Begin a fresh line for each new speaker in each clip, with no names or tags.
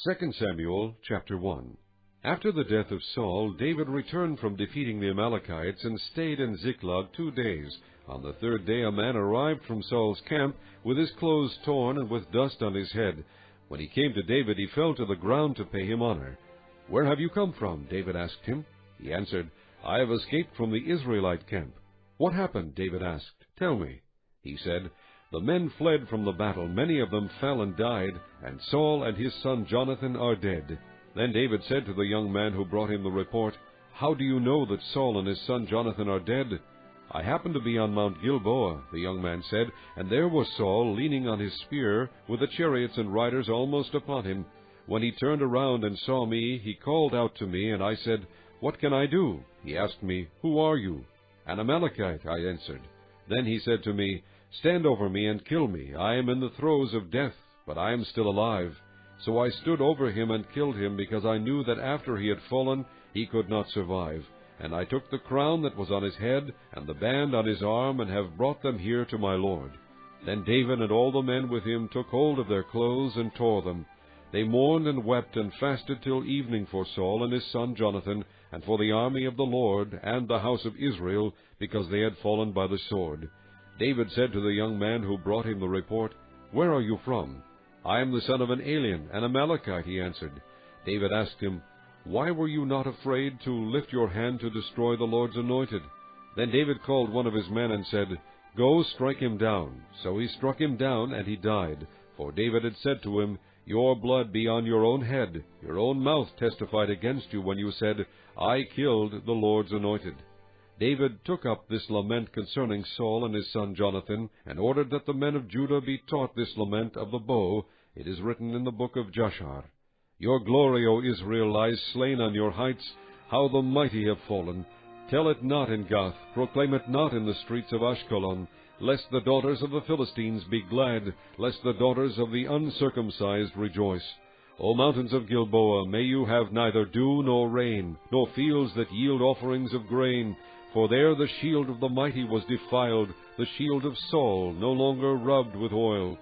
2 Samuel chapter 1. After the death of Saul, David returned from defeating the Amalekites and stayed in Ziklag 2 days. On the third day a man arrived from Saul's camp with his clothes torn and with dust on his head. When he came to David, he fell to the ground to pay him honor. "Where have you come from?" David asked him. He answered, "I have escaped from the Israelite camp." "What happened?" David asked. "Tell me." He said, "The men fled from the battle. Many of them fell and died, and Saul and his son Jonathan are dead." Then David said to the young man who brought him the report, "How do you know that Saul and his son Jonathan are dead?" "I happened to be on Mount Gilboa," the young man said, "and there was Saul leaning on his spear, with the chariots and riders almost upon him. When he turned around and saw me, he called out to me, and I said, 'What can I do?' He asked me, 'Who are you?' 'An Amalekite,' I answered. Then he said to me, 'Stand over me and kill me. I am in the throes of death, but I am still alive.' So I stood over him and killed him, because I knew that after he had fallen he could not survive. And I took the crown that was on his head and the band on his arm, and have brought them here to my lord." Then David and all the men with him took hold of their clothes and tore them. They mourned and wept and fasted till evening for Saul and his son Jonathan, and for the army of the Lord and the house of Israel, because they had fallen by the sword. David said to the young man who brought him the report, "Where are you from?" "I am the son of an alien, an Amalekite," he answered. David asked him, "Why were you not afraid to lift your hand to destroy the Lord's anointed?" Then David called one of his men and said, "Go, strike him down." So he struck him down, and he died. For David had said to him, "Your blood be on your own head. Your own mouth testified against you when you said, 'I killed the Lord's anointed.'" David took up this lament concerning Saul and his son Jonathan, and ordered that the men of Judah be taught this lament of the bow. It is written in the book of Jashar. "Your glory, O Israel, lies slain on your heights. How the mighty have fallen! Tell it not in Gath, proclaim it not in the streets of Ashkelon, lest the daughters of the Philistines be glad, lest the daughters of the uncircumcised rejoice. O mountains of Gilboa, may you have neither dew nor rain, nor fields that yield offerings of grain. For there the shield of the mighty was defiled, the shield of Saul no longer rubbed with oil.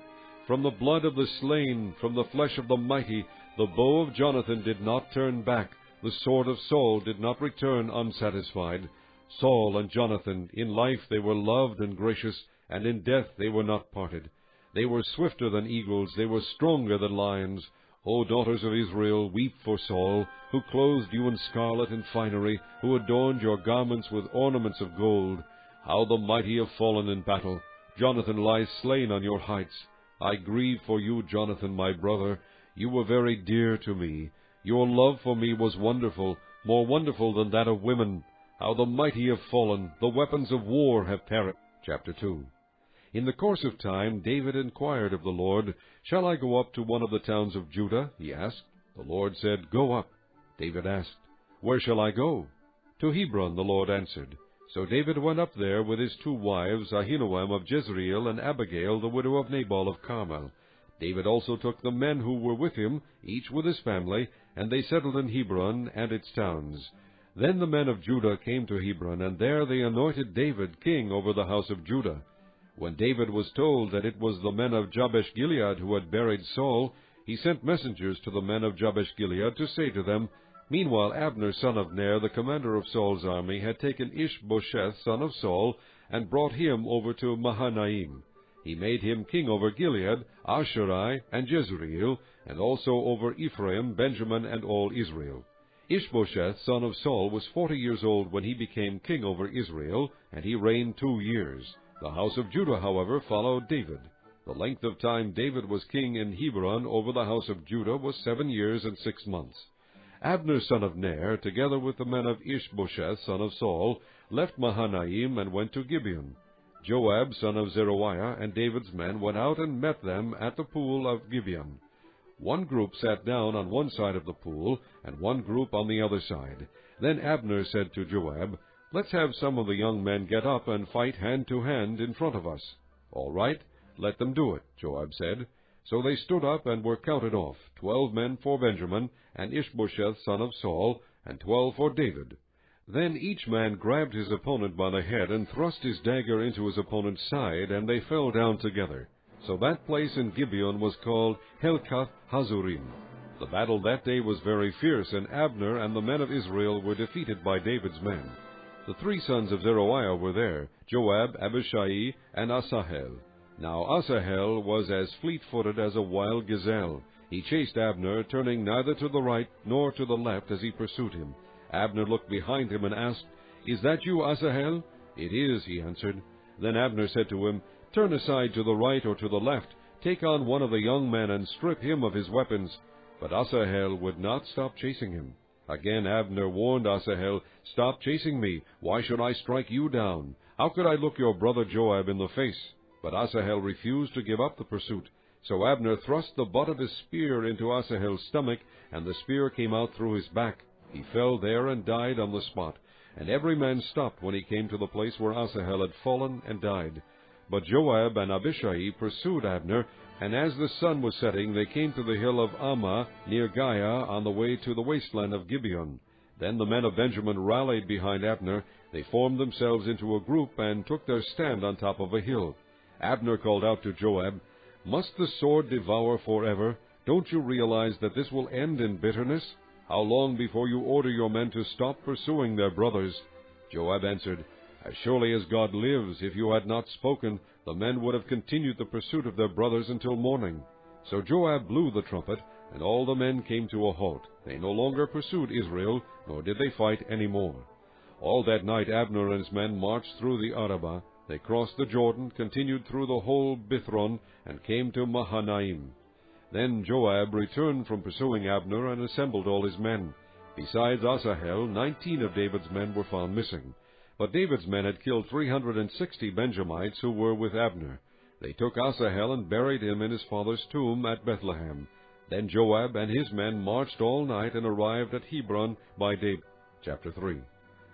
From the blood of the slain, from the flesh of the mighty, the bow of Jonathan did not turn back, the sword of Saul did not return unsatisfied. Saul and Jonathan, in life they were loved and gracious, and in death they were not parted. They were swifter than eagles, they were stronger than lions. O daughters of Israel, weep for Saul, who clothed you in scarlet and finery, who adorned your garments with ornaments of gold. How the mighty have fallen in battle! Jonathan lies slain on your heights. I grieve for you, Jonathan, my brother. You were very dear to me. Your love for me was wonderful, more wonderful than that of women. How the mighty have fallen! The weapons of war have perished. Chapter 2. In the course of time, David inquired of the Lord, "Shall I go up to one of the towns of Judah?" he asked. The Lord said, "Go up." David asked, "Where shall I go?" "To Hebron," the Lord answered. So David went up there with his 2 wives, Ahinoam of Jezreel, and Abigail, the widow of Nabal of Carmel. David also took the men who were with him, each with his family, and they settled in Hebron and its towns. Then the men of Judah came to Hebron, and there they anointed David king over the house of Judah. When David was told that it was the men of Jabesh-Gilead who had buried Saul, he sent messengers to the men of Jabesh-Gilead to say to them, "Meanwhile Abner son of Ner, the commander of Saul's army, had taken Ishbosheth son of Saul, and brought him over to Mahanaim. He made him king over Gilead, Asherai, and Jezreel, and also over Ephraim, Benjamin, and all Israel." Ishbosheth son of Saul was 40 years old when he became king over Israel, and he reigned 2 years. The house of Judah, however, followed David. The length of time David was king in Hebron over the house of Judah was 7 years and 6 months. Abner son of Ner, together with the men of Ishbosheth son of Saul, left Mahanaim and went to Gibeon. Joab son of Zeruiah and David's men went out and met them at the pool of Gibeon. One group sat down on one side of the pool, and one group on the other side. Then Abner said to Joab, "Let's have some of the young men get up and fight hand to hand in front of us." "All right, let them do it," Joab said. So they stood up and were counted off, 12 men for Benjamin, and Ishbosheth son of Saul, and 12 for David. Then each man grabbed his opponent by the head and thrust his dagger into his opponent's side, and they fell down together. So that place in Gibeon was called Helkath Hazurim. The battle that day was very fierce, and Abner and the men of Israel were defeated by David's men. The 3 sons of Zeruiah were there, Joab, Abishai, and Asahel. Now Asahel was as fleet-footed as a wild gazelle. He chased Abner, turning neither to the right nor to the left as he pursued him. Abner looked behind him and asked, "Is that you, Asahel?" "It is," he answered. Then Abner said to him, "Turn aside to the right or to the left. Take on one of the young men and strip him of his weapons." But Asahel would not stop chasing him. Again Abner warned Asahel, "Stop chasing me. Why should I strike you down? How could I look your brother Joab in the face?" But Asahel refused to give up the pursuit. So Abner thrust the butt of his spear into Asahel's stomach, and the spear came out through his back. He fell there and died on the spot. And every man stopped when he came to the place where Asahel had fallen and died. But Joab and Abishai pursued Abner, and as the sun was setting, they came to the hill of Ammah near Giah on the way to the wasteland of Gibeon. Then the men of Benjamin rallied behind Abner. They formed themselves into a group and took their stand on top of a hill. Abner called out to Joab, "Must the sword devour forever? Don't you realize that this will end in bitterness? How long before you order your men to stop pursuing their brothers?" Joab answered, "As surely as God lives, if you had not spoken, the men would have continued the pursuit of their brothers until morning." So Joab blew the trumpet, and all the men came to a halt. They no longer pursued Israel, nor did they fight any more. All that night Abner and his men marched through the Arabah. They crossed the Jordan, continued through the whole Bithron, and came to Mahanaim. Then Joab returned from pursuing Abner and assembled all his men. Besides Asahel, 19 of David's men were found missing. But David's men had killed 360 Benjamites who were with Abner. They took Asahel and buried him in his father's tomb at Bethlehem. Then Joab and his men marched all night and arrived at Hebron by day. Chapter 3.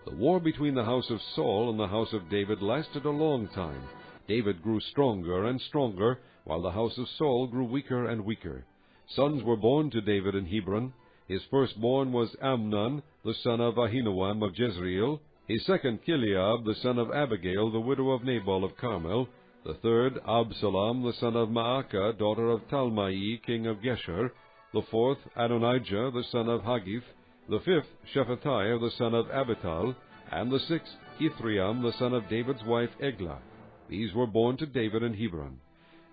The war between the house of Saul and the house of David lasted a long time. David grew stronger and stronger, while the house of Saul grew weaker and weaker. Sons were born to David in Hebron. His firstborn was Amnon, the son of Ahinoam of Jezreel. His second, Chileab, the son of Abigail, the widow of Nabal of Carmel. The third, Absalom, the son of Maacah, daughter of Talmai, king of Geshur. The fourth, Adonijah, the son of Haggith. The fifth, Shephatiah, the son of Abital. And the sixth, Ithream, the son of David's wife Eglah. These were born to David in Hebron.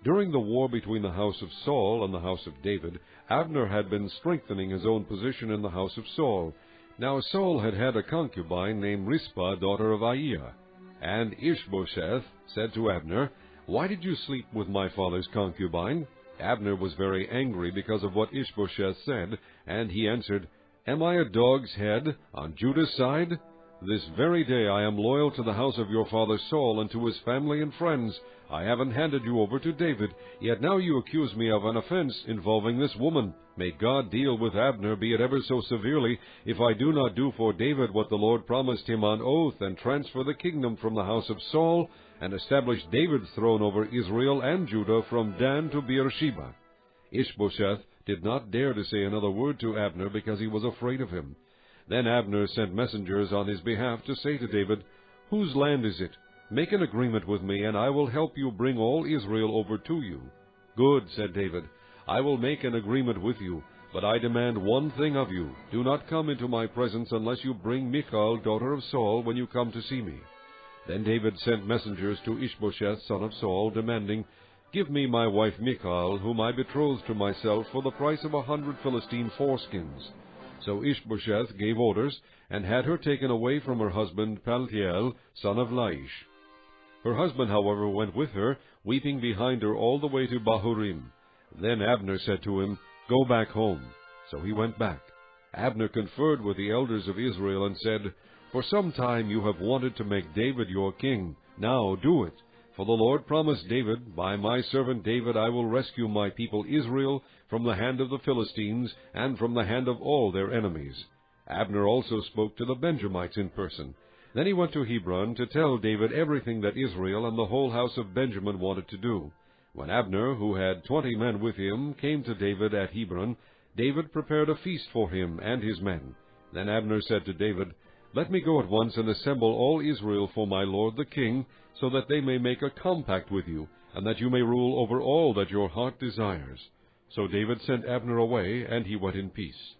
During the war between the house of Saul and the house of David, Abner had been strengthening his own position in the house of Saul. Now Saul had had a concubine named Rizpah, daughter of Aiah. And Ishbosheth said to Abner, "Why did you sleep with my father's concubine?" Abner was very angry because of what Ishbosheth said, and he answered, "Am I a dog's head on Judah's side? This very day I am loyal to the house of your father Saul and to his family and friends. I haven't handed you over to David, yet now you accuse me of an offense involving this woman. May God deal with Abner, be it ever so severely, if I do not do for David what the Lord promised him on oath, and transfer the kingdom from the house of Saul, and establish David's throne over Israel and Judah from Dan to Beersheba." Ishbosheth did not dare to say another word to Abner because he was afraid of him. Then Abner sent messengers on his behalf to say to David, "Whose land is it? Make an agreement with me, and I will help you bring all Israel over to you." "Good," said David. "I will make an agreement with you, but I demand one thing of you. Do not come into my presence unless you bring Michal, daughter of Saul, when you come to see me." Then David sent messengers to Ishbosheth, son of Saul, demanding, "Give me my wife Michal, whom I betrothed to myself, for the price of 100 Philistine foreskins." So Ishbosheth gave orders, and had her taken away from her husband Paltiel, son of Laish. Her husband, however, went with her, weeping behind her all the way to Bahurim. Then Abner said to him, "Go back home." So he went back. Abner conferred with the elders of Israel and said, "For some time you have wanted to make David your king. Now do it. For the Lord promised David, 'By my servant David I will rescue my people Israel from the hand of the Philistines and from the hand of all their enemies.'" Abner also spoke to the Benjamites in person. Then he went to Hebron to tell David everything that Israel and the whole house of Benjamin wanted to do. When Abner, who had 20 men with him, came to David at Hebron, David prepared a feast for him and his men. Then Abner said to David, "Let me go at once and assemble all Israel for my lord the king, so that they may make a compact with you, and that you may rule over all that your heart desires." So David sent Abner away, and he went in peace.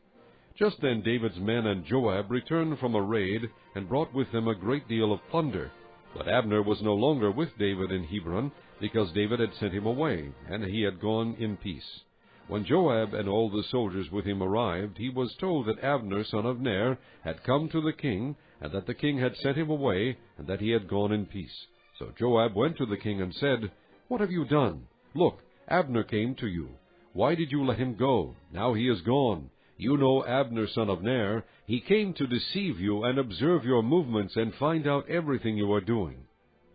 Just then David's men and Joab returned from a raid, and brought with them a great deal of plunder. But Abner was no longer with David in Hebron, because David had sent him away, and he had gone in peace. When Joab and all the soldiers with him arrived, he was told that Abner son of Ner had come to the king, and that the king had sent him away, and that he had gone in peace. So Joab went to the king and said, "What have you done? Look, Abner came to you. Why did you let him go? Now he is gone. You know Abner son of Ner. He came to deceive you and observe your movements and find out everything you are doing."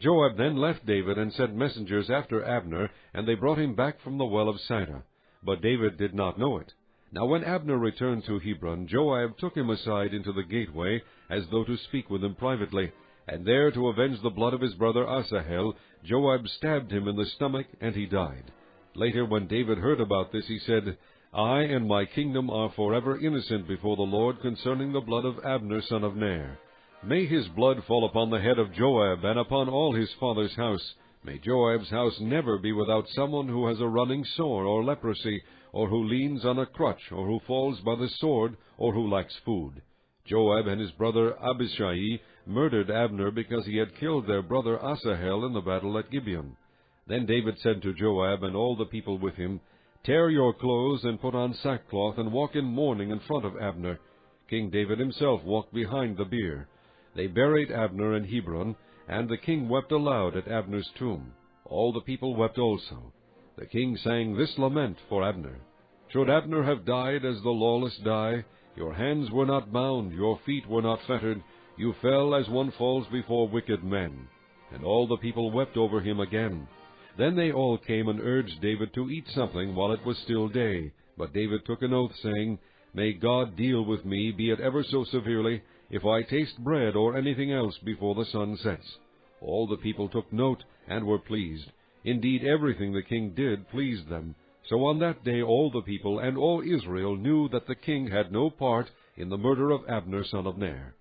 Joab then left David and sent messengers after Abner, and they brought him back from the well of Sida. But David did not know it. Now when Abner returned to Hebron, Joab took him aside into the gateway, as though to speak with him privately. And there, to avenge the blood of his brother Asahel, Joab stabbed him in the stomach, and he died. Later, when David heard about this, he said, "I and my kingdom are forever innocent before the Lord concerning the blood of Abner son of Ner. May his blood fall upon the head of Joab and upon all his father's house. May Joab's house never be without someone who has a running sore or leprosy, or who leans on a crutch, or who falls by the sword, or who lacks food." Joab and his brother Abishai murdered Abner because he had killed their brother Asahel in the battle at Gibeon. Then David said to Joab and all the people with him, "Tear your clothes and put on sackcloth, and walk in mourning in front of Abner." King David himself walked behind the bier. They buried Abner in Hebron, and the king wept aloud at Abner's tomb. All the people wept also. The king sang this lament for Abner: "Should Abner have died as the lawless die? Your hands were not bound, your feet were not fettered. You fell as one falls before wicked men." And all the people wept over him again. Then they all came and urged David to eat something while it was still day. But David took an oath, saying, "May God deal with me, be it ever so severely, if I taste bread or anything else before the sun sets." All the people took note and were pleased. Indeed, everything the king did pleased them. So on that day all the people and all Israel knew that the king had no part in the murder of Abner son of Ner.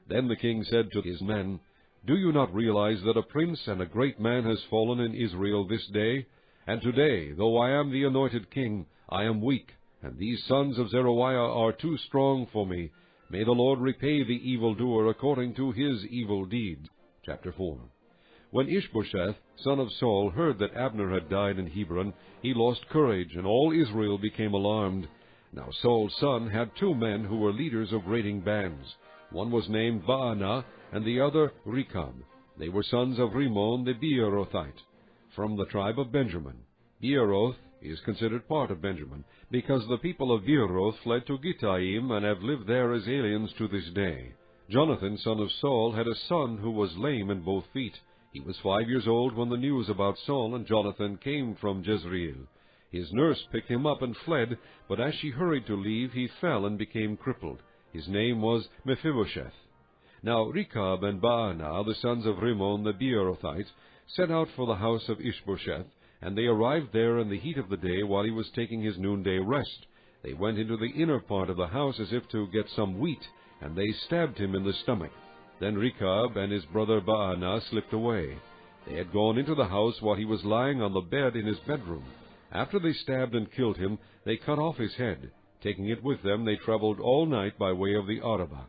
Then the king said to his men, "Do you not realize that a prince and a great man has fallen in Israel this day? And today, though I am the anointed king, I am weak, and these sons of Zeruiah are too strong for me. May the Lord repay the evildoer according to his evil deeds." Chapter 4. When Ishbosheth, son of Saul, heard that Abner had died in Hebron, he lost courage, and all Israel became alarmed. Now Saul's son had 2 men who were leaders of raiding bands. One was named Baanah, and the other Rechab. They were sons of Rimmon the Beerothite, from the tribe of Benjamin. Beeroth is considered part of Benjamin, because the people of Beeroth fled to Gittaim and have lived there as aliens to this day. Jonathan, son of Saul, had a son who was lame in both feet. He was 5 years old when the news about Saul and Jonathan came from Jezreel. His nurse picked him up and fled, but as she hurried to leave, he fell and became crippled. His name was Mephibosheth. Now Rechab and Baanah, the sons of Rimmon the Beerothite, set out for the house of Ishbosheth, and they arrived there in the heat of the day while he was taking his noonday rest. They went into the inner part of the house as if to get some wheat, and they stabbed him in the stomach. Then Rechab and his brother Baanah slipped away. They had gone into the house while he was lying on the bed in his bedroom. After they stabbed and killed him, they cut off his head. Taking it with them, they traveled all night by way of the Arabah.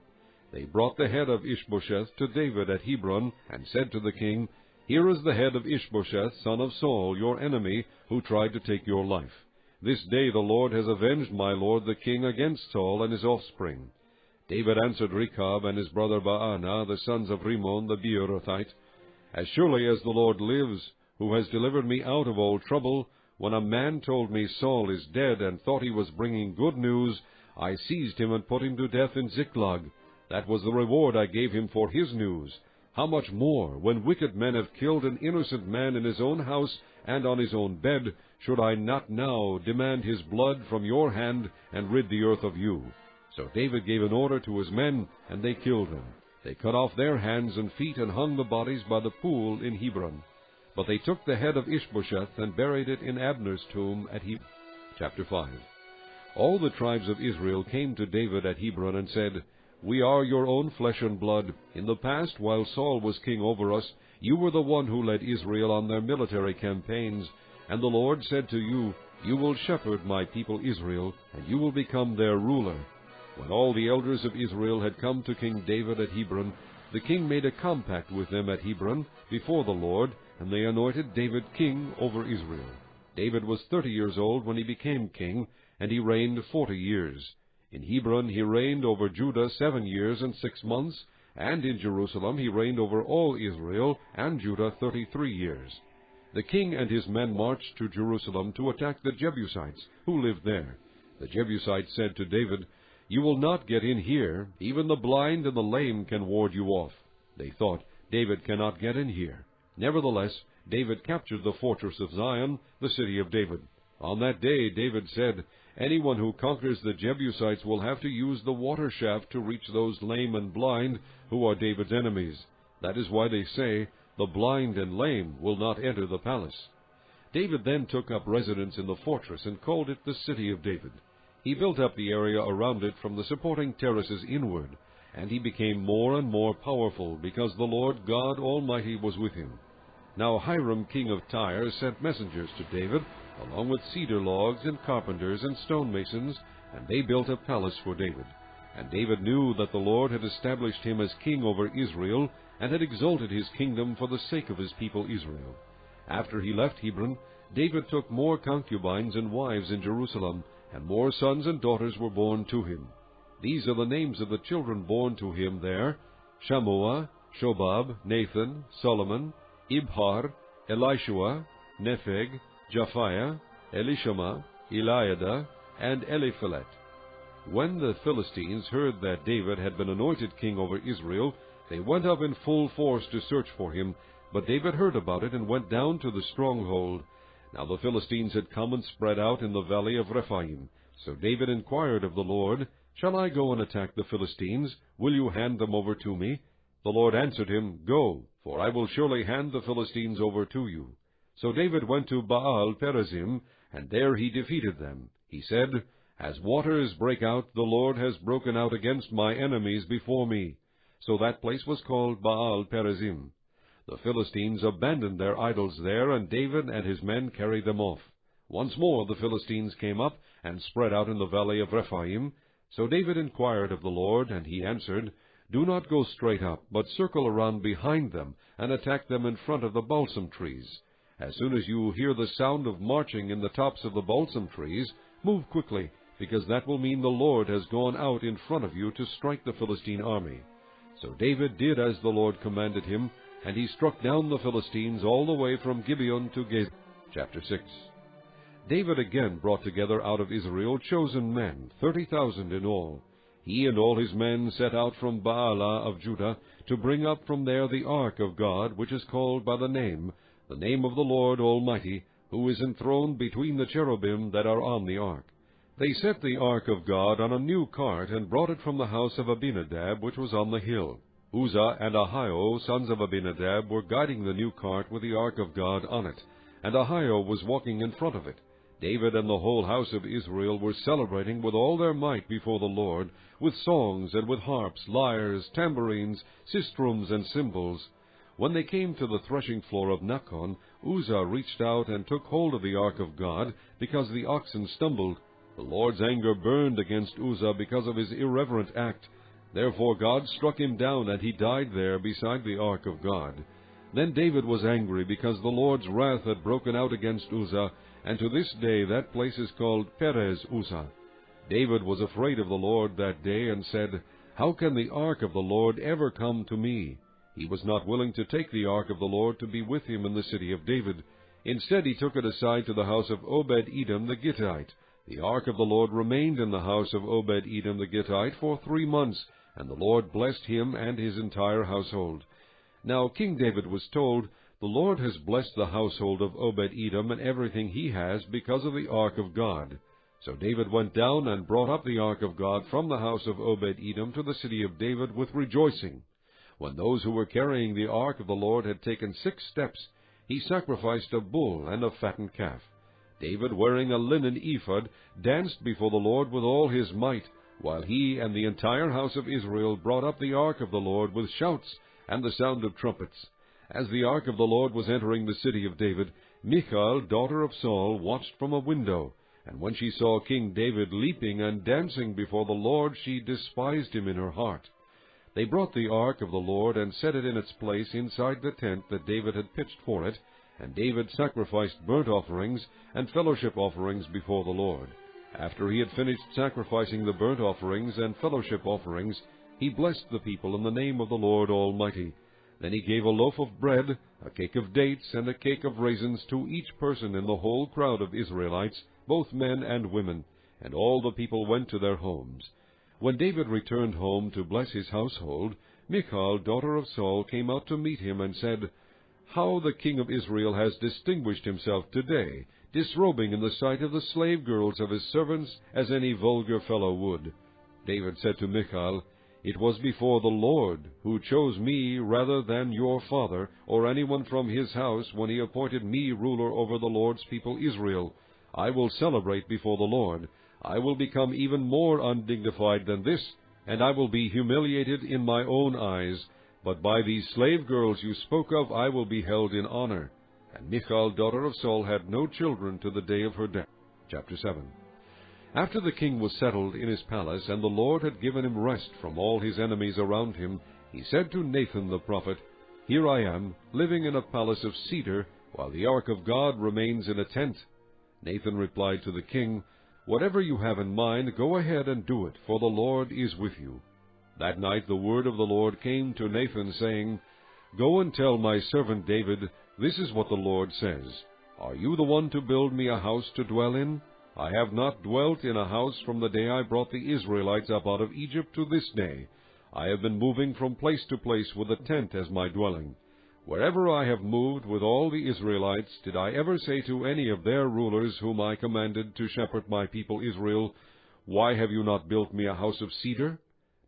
They brought the head of Ishbosheth to David at Hebron, and said to the king, "Here is the head of Ishbosheth, son of Saul, your enemy, who tried to take your life. This day the Lord has avenged my lord the king against Saul and his offspring." David answered Rechab and his brother Baanah, the sons of Rimmon the Beerothite, "As surely as the Lord lives, who has delivered me out of all trouble, when a man told me Saul is dead and thought he was bringing good news, I seized him and put him to death in Ziklag. That was the reward I gave him for his news. How much more, when wicked men have killed an innocent man in his own house and on his own bed, should I not now demand his blood from your hand and rid the earth of you?" So David gave an order to his men, and they killed them. They cut off their hands and feet and hung the bodies by the pool in Hebron. But they took the head of Ishbosheth and buried it in Abner's tomb at Hebron. Chapter 5. All the tribes of Israel came to David at Hebron and said, "We are your own flesh and blood. In the past, while Saul was king over us, you were the one who led Israel on their military campaigns. And the Lord said to you, You will shepherd my people Israel, and you will become their ruler." When all the elders of Israel had come to King David at Hebron, the king made a compact with them at Hebron before the Lord, and they anointed David king over Israel. David was 30 years old when he became king, and he reigned 40 years. In Hebron he reigned over Judah 7 years and 6 months, and in Jerusalem he reigned over all Israel and Judah 33 years. The king and his men marched to Jerusalem to attack the Jebusites, who lived there. The Jebusites said to David, "You will not get in here. Even the blind and the lame can ward you off." They thought, "David cannot get in here." Nevertheless, David captured the fortress of Zion, the city of David. On that day David said, "Anyone who conquers the Jebusites will have to use the water shaft to reach those lame and blind who are David's enemies. That is why they say, 'The blind and lame will not enter the palace.'" David then took up residence in the fortress and called it the City of David. He built up the area around it from the supporting terraces inward, and he became more and more powerful because the Lord God Almighty was with him. Now Hiram king of Tyre sent messengers to David, along with cedar logs and carpenters and stonemasons, and they built a palace for David. And David knew that the Lord had established him as king over Israel, and had exalted his kingdom for the sake of his people Israel. After he left Hebron, David took more concubines and wives in Jerusalem, and more sons and daughters were born to him. These are the names of the children born to him there: Shammua, Shobab, Nathan, Solomon, Ibhar, Elishua, Nepheg, Japhiah, Elishama, Eliada, and Eliphelet. When the Philistines heard that David had been anointed king over Israel, they went up in full force to search for him, but David heard about it and went down to the stronghold. Now the Philistines had come and spread out in the valley of Rephaim. So David inquired of the Lord, "Shall I go and attack the Philistines? Will you hand them over to me?" The Lord answered him, "Go, for I will surely hand the Philistines over to you." So David went to Baal Perazim, and there he defeated them. He said, "As waters break out, the Lord has broken out against my enemies before me." So that place was called Baal Perazim. The Philistines abandoned their idols there, and David and his men carried them off. Once more the Philistines came up and spread out in the valley of Rephaim. So David inquired of the Lord, and he answered, "Do not go straight up, but circle around behind them, and attack them in front of the balsam trees. As soon as you hear the sound of marching in the tops of the balsam trees, move quickly, because that will mean the Lord has gone out in front of you to strike the Philistine army." So David did as the Lord commanded him, and he struck down the Philistines all the way from Gibeon to Gaza. Chapter 6. David again brought together out of Israel chosen men, 30,000 in all. He and all his men set out from Baalah of Judah to bring up from there the ark of God, which is called by the name of the Lord Almighty, who is enthroned between the cherubim that are on the ark. They set the ark of God on a new cart, and brought it from the house of Abinadab, which was on the hill. Uzzah and Ahio, sons of Abinadab, were guiding the new cart with the ark of God on it, and Ahio was walking in front of it. David and the whole house of Israel were celebrating with all their might before the Lord, with songs and with harps, lyres, tambourines, sistrums, and cymbals. When they came to the threshing floor of Nachon, Uzzah reached out and took hold of the ark of God, because the oxen stumbled. The Lord's anger burned against Uzzah because of his irreverent act. Therefore God struck him down, and he died there beside the ark of God. Then David was angry because the Lord's wrath had broken out against Uzzah, and to this day that place is called Perez Uzzah. David was afraid of the Lord that day, and said, "How can the ark of the Lord ever come to me?" He was not willing to take the ark of the Lord to be with him in the city of David. Instead he took it aside to the house of Obed-Edom the Gittite. The ark of the Lord remained in the house of Obed-Edom the Gittite for 3 months, and the Lord blessed him and his entire household. Now King David was told, "The Lord has blessed the household of Obed-Edom and everything he has because of the ark of God." So David went down and brought up the ark of God from the house of Obed-Edom to the city of David with rejoicing. When those who were carrying the ark of the Lord had taken 6 steps, he sacrificed a bull and a fattened calf. David, wearing a linen ephod, danced before the Lord with all his might, while he and the entire house of Israel brought up the ark of the Lord with shouts and the sound of trumpets. As the ark of the Lord was entering the city of David, Michal, daughter of Saul, watched from a window, and when she saw King David leaping and dancing before the Lord, she despised him in her heart. They brought the ark of the Lord and set it in its place inside the tent that David had pitched for it, and David sacrificed burnt offerings and fellowship offerings before the Lord. After he had finished sacrificing the burnt offerings and fellowship offerings, he blessed the people in the name of the Lord Almighty. Then he gave a loaf of bread, a cake of dates, and a cake of raisins to each person in the whole crowd of Israelites, both men and women, and all the people went to their homes. When David returned home to bless his household, Michal, daughter of Saul, came out to meet him and said, "How the king of Israel has distinguished himself today, disrobing in the sight of the slave girls of his servants as any vulgar fellow would." David said to Michal, "It was before the Lord, who chose me rather than your father, or anyone from his house, when he appointed me ruler over the Lord's people Israel. I will celebrate before the Lord. I will become even more undignified than this, and I will be humiliated in my own eyes. But by these slave girls you spoke of I will be held in honor." And Michal, daughter of Saul, had no children to the day of her death. Chapter 7. After the king was settled in his palace, and the Lord had given him rest from all his enemies around him, he said to Nathan the prophet, "Here I am, living in a palace of cedar, while the ark of God remains in a tent." Nathan replied to the king, "Whatever you have in mind, go ahead and do it, for the Lord is with you." That night the word of the Lord came to Nathan, saying, "Go and tell my servant David, this is what the Lord says. Are you the one to build me a house to dwell in? I have not dwelt in a house from the day I brought the Israelites up out of Egypt to this day. I have been moving from place to place with a tent as my dwelling. Wherever I have moved with all the Israelites, did I ever say to any of their rulers whom I commanded to shepherd my people Israel, 'Why have you not built me a house of cedar?'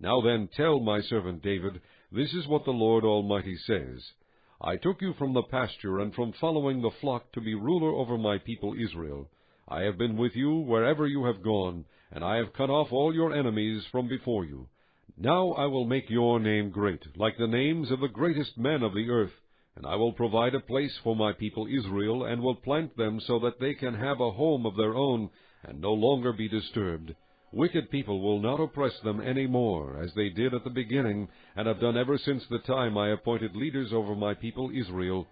Now then, tell my servant David, this is what the Lord Almighty says. I took you from the pasture and from following the flock to be ruler over my people Israel. I have been with you wherever you have gone, and I have cut off all your enemies from before you. Now I will make your name great, like the names of the greatest men of the earth, and I will provide a place for my people Israel, and will plant them so that they can have a home of their own, and no longer be disturbed. Wicked people will not oppress them any more, as they did at the beginning, and have done ever since the time I appointed leaders over my people Israel.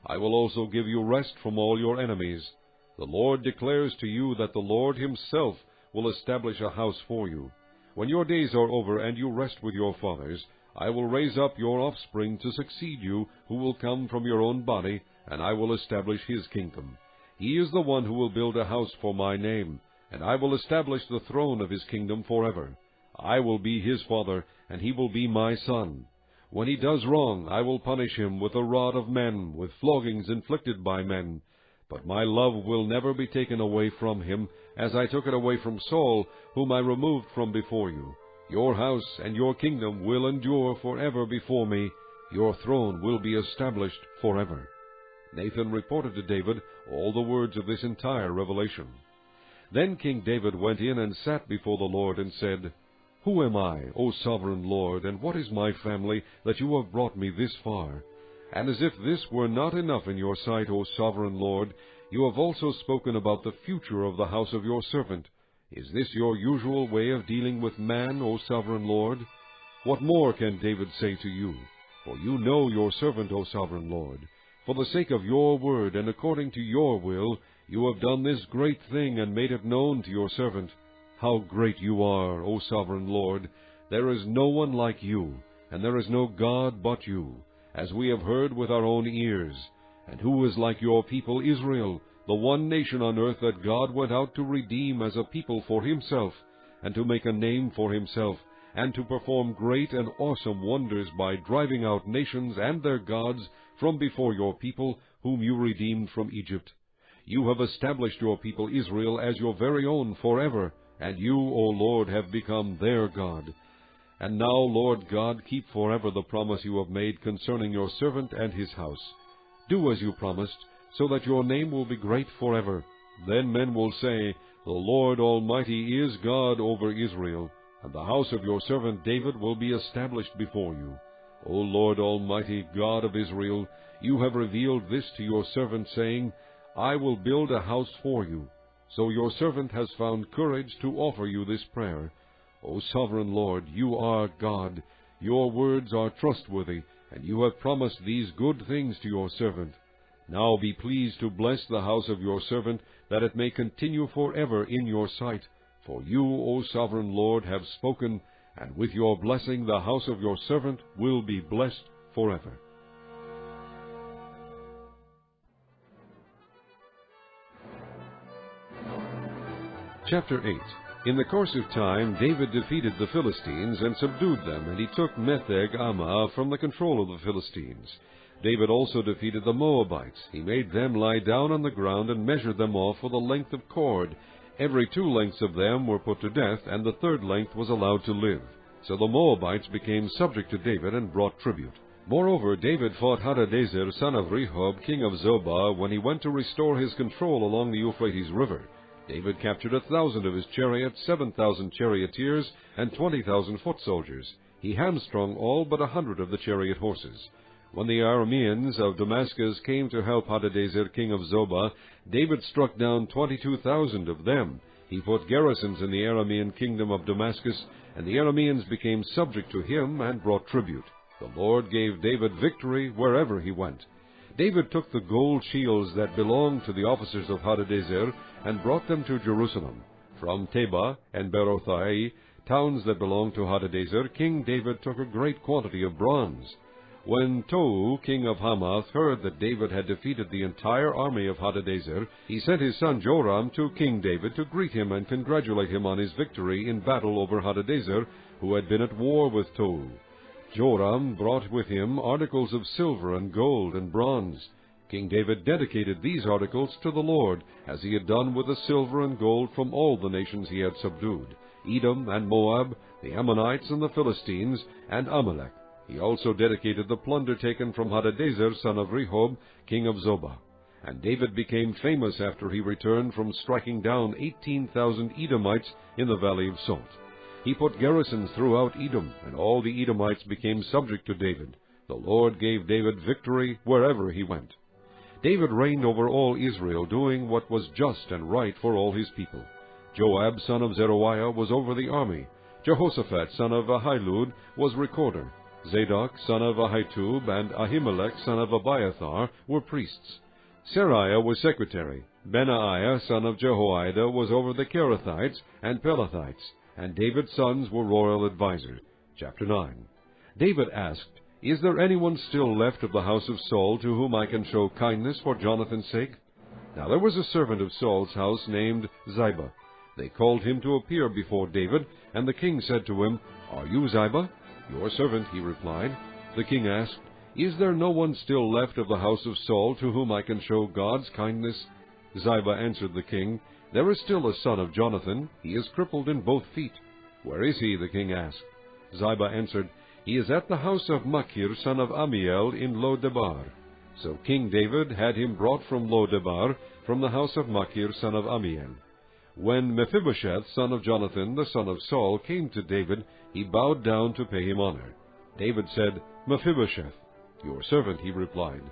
I will also give you rest from all your enemies. The Lord declares to you that the Lord himself will establish a house for you. When your days are over and you rest with your fathers, I will raise up your offspring to succeed you, who will come from your own body, and I will establish his kingdom. He is the one who will build a house for my name, and I will establish the throne of his kingdom forever. I will be his father, and he will be my son. When he does wrong, I will punish him with the rod of men, with floggings inflicted by men. But my love will never be taken away from him, as I took it away from Saul, whom I removed from before you. Your house and your kingdom will endure forever before me. Your throne will be established forever." Nathan reported to David all the words of this entire revelation. Then King David went in and sat before the Lord and said, "Who am I, O sovereign Lord, and what is my family, that you have brought me this far? And as if this were not enough in your sight, O sovereign Lord, you have also spoken about the future of the house of your servant. Is this your usual way of dealing with man, O sovereign Lord? What more can David say to you? For you know your servant, O sovereign Lord. For the sake of your word, and according to your will, you have done this great thing, and made it known to your servant. How great you are, O sovereign Lord! There is no one like you, and there is no God but you, as we have heard with our own ears. And who is like your people Israel, the one nation on earth that God went out to redeem as a people for himself, and to make a name for himself, and to perform great and awesome wonders by driving out nations and their gods from before your people, whom you redeemed from Egypt? You have established your people Israel as your very own forever, and you, O Lord, have become their God. And now, Lord God, keep forever the promise you have made concerning your servant and his house. Do as you promised, so that your name will be great forever. Then men will say, 'The Lord Almighty is God over Israel,' and the house of your servant David will be established before you. O Lord Almighty, God of Israel, you have revealed this to your servant, saying, I will build a house for you. So your servant has found courage to offer you this prayer. O sovereign Lord, you are God. Your words are trustworthy, and you have promised these good things to your servant. Now be pleased to bless the house of your servant, that it may continue forever in your sight. For you, O sovereign Lord, have spoken, and with your blessing the house of your servant will be blessed forever. Chapter 8. In the course of time, David defeated the Philistines and subdued them, and he took Metheg-Ammah from the control of the Philistines. David also defeated the Moabites. He made them lie down on the ground and measured them off for the length of cord. Every 2 lengths of them were put to death, and the 3rd length was allowed to live. So the Moabites became subject to David and brought tribute. Moreover, David fought Hadadezer, son of Rehob, king of Zobah, when he went to restore his control along the Euphrates River. David captured 1,000 of his chariots, 7,000 charioteers, and 20,000 foot soldiers. He hamstrung all but 100 of the chariot horses. When the Arameans of Damascus came to help Hadadezer, king of Zobah, David struck down 22,000 of them. He put garrisons in the Aramean kingdom of Damascus, and the Arameans became subject to him and brought tribute. The Lord gave David victory wherever he went. David took the gold shields that belonged to the officers of Hadadezer and brought them to Jerusalem. From Tebah and Berothai, towns that belonged to Hadadezer, King David took a great quantity of bronze. When Tou, king of Hamath, heard that David had defeated the entire army of Hadadezer, he sent his son Joram to King David to greet him and congratulate him on his victory in battle over Hadadezer, who had been at war with Tou. Joram brought with him articles of silver and gold and bronze. King David dedicated these articles to the Lord, as he had done with the silver and gold from all the nations he had subdued, Edom and Moab, the Ammonites and the Philistines, and Amalek. He also dedicated the plunder taken from Hadadezer, son of Rehob, king of Zobah. And David became famous after he returned from striking down 18,000 Edomites in the valley of Salt. He put garrisons throughout Edom, and all the Edomites became subject to David. The Lord gave David victory wherever he went. David reigned over all Israel, doing what was just and right for all his people. Joab, son of Zeruiah, was over the army. Jehoshaphat, son of Ahilud, was recorder. Zadok, son of Ahitub, and Ahimelech, son of Abiathar, were priests. Seraiah was secretary. Benaiah, son of Jehoiada, was over the Kerethites and Pelethites, and David's sons were royal advisers. Chapter 9. David asked, Is there anyone still left of the house of Saul to whom I can show kindness for Jonathan's sake? Now there was a servant of Saul's house named Ziba. They called him to appear before David, and the king said to him, Are you Ziba? Your servant, he replied. The king asked, Is there no one still left of the house of Saul to whom I can show God's kindness? Ziba answered the king, There is still a son of Jonathan. He is crippled in both feet. Where is he? The king asked. Ziba answered, He is at the house of Machir, son of Ammiel, in Lo-debar. So King David had him brought from Lo-debar, from the house of Machir, son of Ammiel. When Mephibosheth, son of Jonathan, the son of Saul, came to David, he bowed down to pay him honor. David said, Mephibosheth. Your servant, he replied.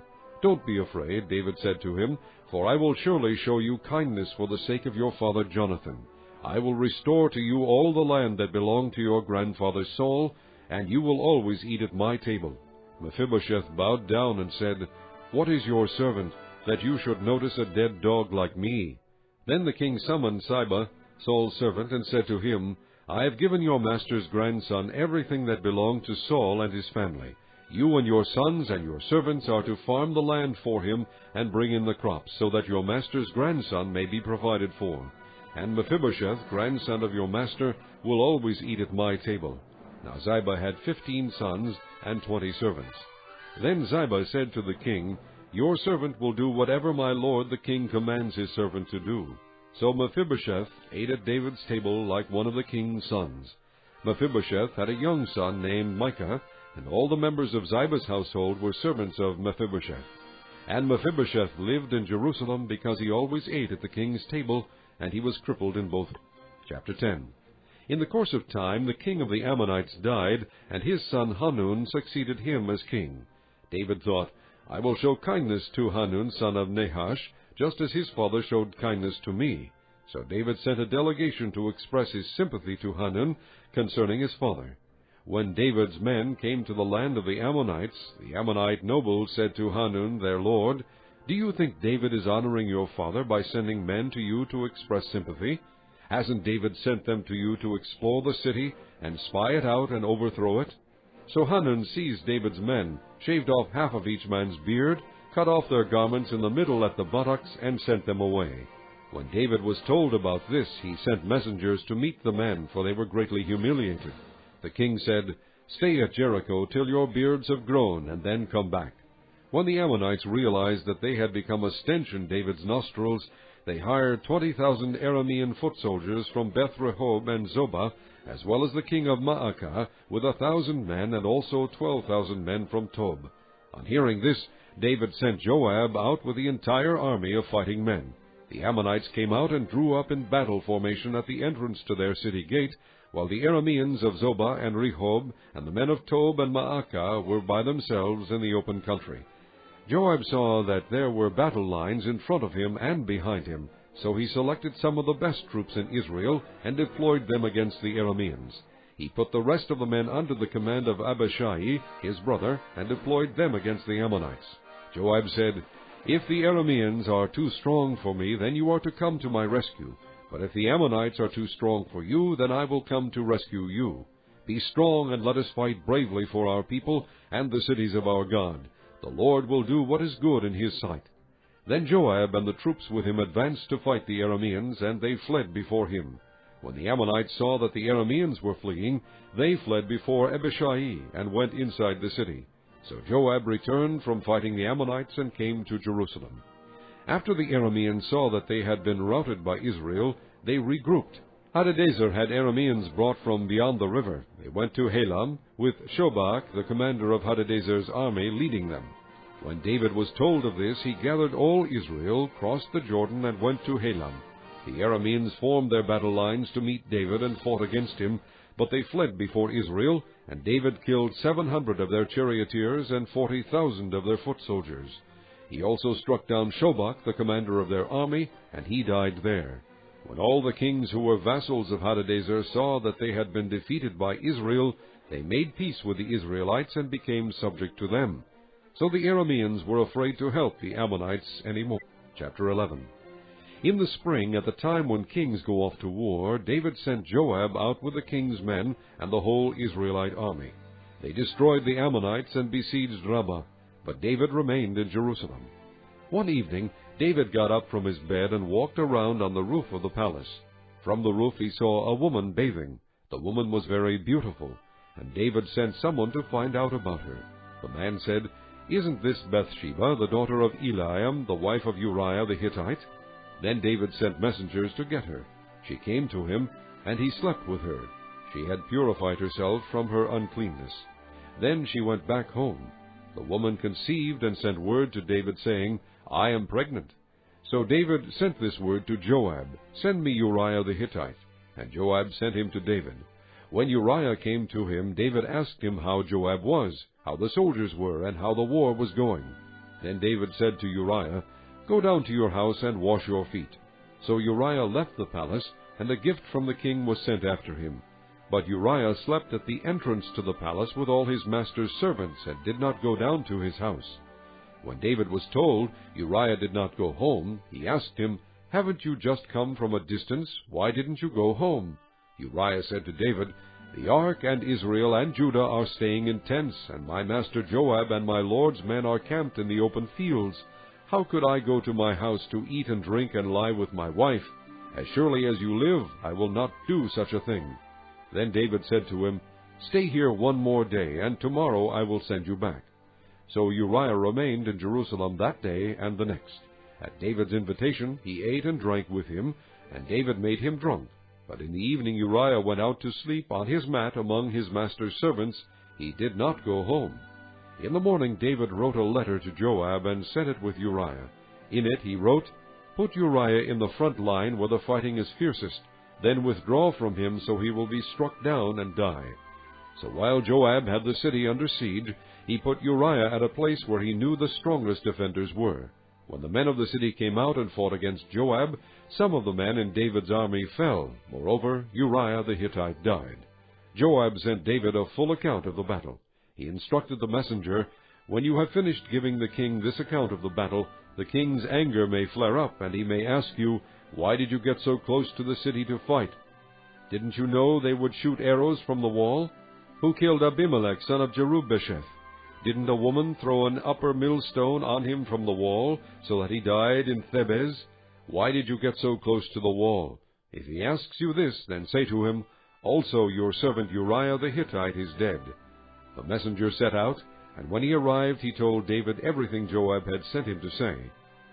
Don't be afraid, David said to him, for I will surely show you kindness for the sake of your father Jonathan. I will restore to you all the land that belonged to your grandfather Saul, and you will always eat at my table. Mephibosheth bowed down and said, What is your servant, that you should notice a dead dog like me? Then the king summoned Ziba, Saul's servant, and said to him, I have given your master's grandson everything that belonged to Saul and his family. You and your sons and your servants are to farm the land for him and bring in the crops, so that your master's grandson may be provided for. And Mephibosheth, grandson of your master, will always eat at my table. Now Ziba had 15 sons and 20 servants. Then Ziba said to the king, Your servant will do whatever my lord the king commands his servant to do. So Mephibosheth ate at David's table like one of the king's sons. Mephibosheth had a young son named Micah, and all the members of Ziba's household were servants of Mephibosheth. And Mephibosheth lived in Jerusalem because he always ate at the king's table, and he was crippled in both. Chapter 10. In the course of time, the king of the Ammonites died, and his son Hanun succeeded him as king. David thought, I will show kindness to Hanun, son of Nahash, just as his father showed kindness to me." So David sent a delegation to express his sympathy to Hanun concerning his father. When David's men came to the land of the Ammonites, the Ammonite nobles said to Hanun, their lord, "Do you think David is honoring your father by sending men to you to express sympathy? Hasn't David sent them to you to explore the city and spy it out and overthrow it?" So Hanun seized David's men, shaved off half of each man's beard, cut off their garments in the middle at the buttocks, and sent them away. When David was told about this, he sent messengers to meet the men, for they were greatly humiliated. The king said, "Stay at Jericho till your beards have grown, and then come back." When the Ammonites realized that they had become a stench in David's nostrils, they hired 20,000 Aramean foot soldiers from Beth-rehob and Zobah, as well as the king of Maacah, with 1,000 men, and also 12,000 men from Tob. On hearing this, David sent Joab out with the entire army of fighting men. The Ammonites came out and drew up in battle formation at the entrance to their city gate, while the Arameans of Zobah and Rehob and the men of Tob and Maacah were by themselves in the open country. Joab saw that there were battle lines in front of him and behind him, so he selected some of the best troops in Israel and deployed them against the Arameans. He put the rest of the men under the command of Abishai, his brother, and deployed them against the Ammonites. Joab said, "If the Arameans are too strong for me, then you are to come to my rescue. But if the Ammonites are too strong for you, then I will come to rescue you. Be strong, and let us fight bravely for our people and the cities of our God. The Lord will do what is good in his sight." Then Joab and the troops with him advanced to fight the Arameans, and they fled before him. When the Ammonites saw that the Arameans were fleeing, they fled before Abishai, and went inside the city. So Joab returned from fighting the Ammonites and came to Jerusalem. After the Arameans saw that they had been routed by Israel, they regrouped. Hadadezer had Arameans brought from beyond the river. They went to Helam, with Shobach, the commander of Hadadezer's army, leading them. When David was told of this, he gathered all Israel, crossed the Jordan, and went to Helam. The Arameans formed their battle lines to meet David and fought against him, but they fled before Israel, and David killed 700 of their charioteers and 40,000 of their foot soldiers. He also struck down Shobach, the commander of their army, and he died there. When all the kings who were vassals of Hadadezer saw that they had been defeated by Israel, they made peace with the Israelites and became subject to them. So the Arameans were afraid to help the Ammonites any more. Chapter 11. In the spring, at the time when kings go off to war, David sent Joab out with the king's men and the whole Israelite army. They destroyed the Ammonites and besieged Rabbah, but David remained in Jerusalem. One evening, David got up from his bed and walked around on the roof of the palace. From the roof he saw a woman bathing. The woman was very beautiful, and David sent someone to find out about her. The man said, "Isn't this Bathsheba, the daughter of Eliam, the wife of Uriah the Hittite?" Then David sent messengers to get her. She came to him, and he slept with her. She had purified herself from her uncleanness. Then she went back home. The woman conceived and sent word to David, saying, "I am pregnant." So David sent this word to Joab, "Send me Uriah the Hittite." And Joab sent him to David. When Uriah came to him, David asked him how Joab was, how the soldiers were, and how the war was going. Then David said to Uriah, "Go down to your house and wash your feet." So Uriah left the palace, and a gift from the king was sent after him. But Uriah slept at the entrance to the palace with all his master's servants, and did not go down to his house. When David was told Uriah did not go home, he asked him, "Haven't you just come from a distance? Why didn't you go home?" Uriah said to David, "The ark and Israel and Judah are staying in tents, and my master Joab and my lord's men are camped in the open fields. How could I go to my house to eat and drink and lie with my wife? As surely as you live, I will not do such a thing." Then David said to him, "Stay here one more day, and tomorrow I will send you back." So Uriah remained in Jerusalem that day and the next. At David's invitation he ate and drank with him, and David made him drunk. But in the evening Uriah went out to sleep on his mat among his master's servants. He did not go home. In the morning David wrote a letter to Joab and sent it with Uriah. In it he wrote, "Put Uriah in the front line where the fighting is fiercest, then withdraw from him so he will be struck down and die." So while Joab had the city under siege, he put Uriah at a place where he knew the strongest defenders were. When the men of the city came out and fought against Joab, some of the men in David's army fell. Moreover, Uriah the Hittite died. Joab sent David a full account of the battle. He instructed the messenger, "When you have finished giving the king this account of the battle, the king's anger may flare up, and he may ask you, 'Why did you get so close to the city to fight? Didn't you know they would shoot arrows from the wall? Who killed Abimelech, son of Jerubbesheth? Didn't a woman throw an upper millstone on him from the wall, so that he died in Thebez? Why did you get so close to the wall?' If he asks you this, then say to him, 'Also your servant Uriah the Hittite is dead.'" The messenger set out, and when he arrived he told David everything Joab had sent him to say.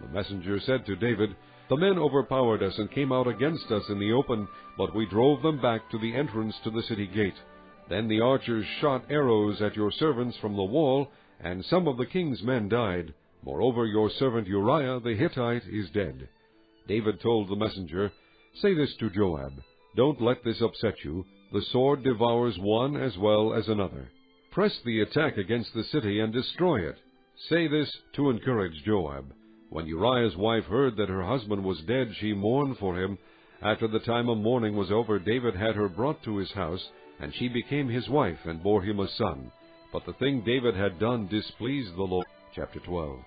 The messenger said to David, "The men overpowered us and came out against us in the open, but we drove them back to the entrance to the city gate. Then the archers shot arrows at your servants from the wall, and some of the king's men died. Moreover, your servant Uriah the Hittite is dead." David told the messenger, "Say this to Joab, 'Don't let this upset you. The sword devours one as well as another. Press the attack against the city and destroy it.'" Say this to encourage Joab. When Uriah's wife heard that her husband was dead, she mourned for him. After the time of mourning was over, David had her brought to his house, and she became his wife and bore him a son. But the thing David had done displeased the Lord. Chapter 12.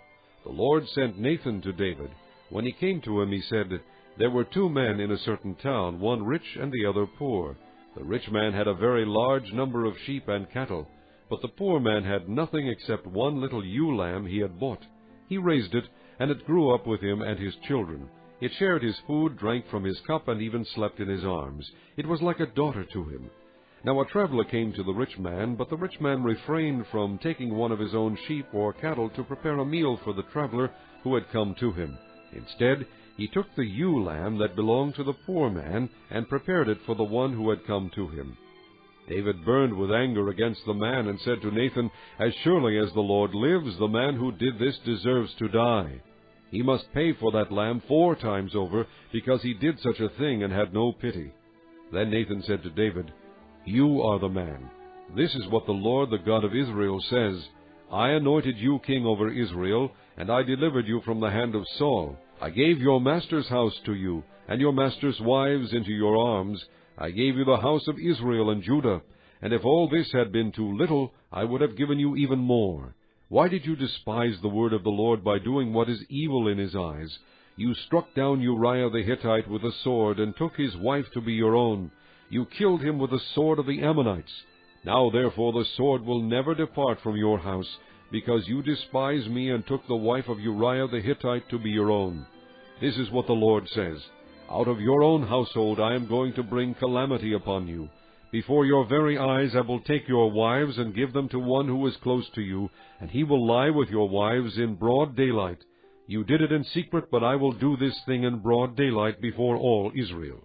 The Lord sent Nathan to David. When he came to him, he said, "There were 2 men in a certain town, one rich and the other poor. The rich man had a very large number of sheep and cattle, but the poor man had nothing except one little ewe lamb he had bought. He raised it, and it grew up with him and his children. It shared his food, drank from his cup, and even slept in his arms. It was like a daughter to him. Now a traveler came to the rich man, but the rich man refrained from taking one of his own sheep or cattle to prepare a meal for the traveler who had come to him. Instead, he took the ewe lamb that belonged to the poor man and prepared it for the one who had come to him." David burned with anger against the man and said to Nathan, "As surely as the Lord lives, the man who did this deserves to die. He must pay for that lamb 4 times over, because he did such a thing and had no pity." Then Nathan said to David, "You are the man. This is what the Lord, the God of Israel, says, 'I anointed you king over Israel, and I delivered you from the hand of Saul. I gave your master's house to you, and your master's wives into your arms. I gave you the house of Israel and Judah, and if all this had been too little, I would have given you even more. Why did you despise the word of the Lord by doing what is evil in his eyes? You struck down Uriah the Hittite with a sword, and took his wife to be your own. You killed him with the sword of the Ammonites. Now therefore the sword will never depart from your house, because you despised me and took the wife of Uriah the Hittite to be your own. This is what the Lord says, Out of your own household I am going to bring calamity upon you. Before your very eyes I will take your wives and give them to one who is close to you, and he will lie with your wives in broad daylight. You did it in secret, but I will do this thing in broad daylight before all Israel."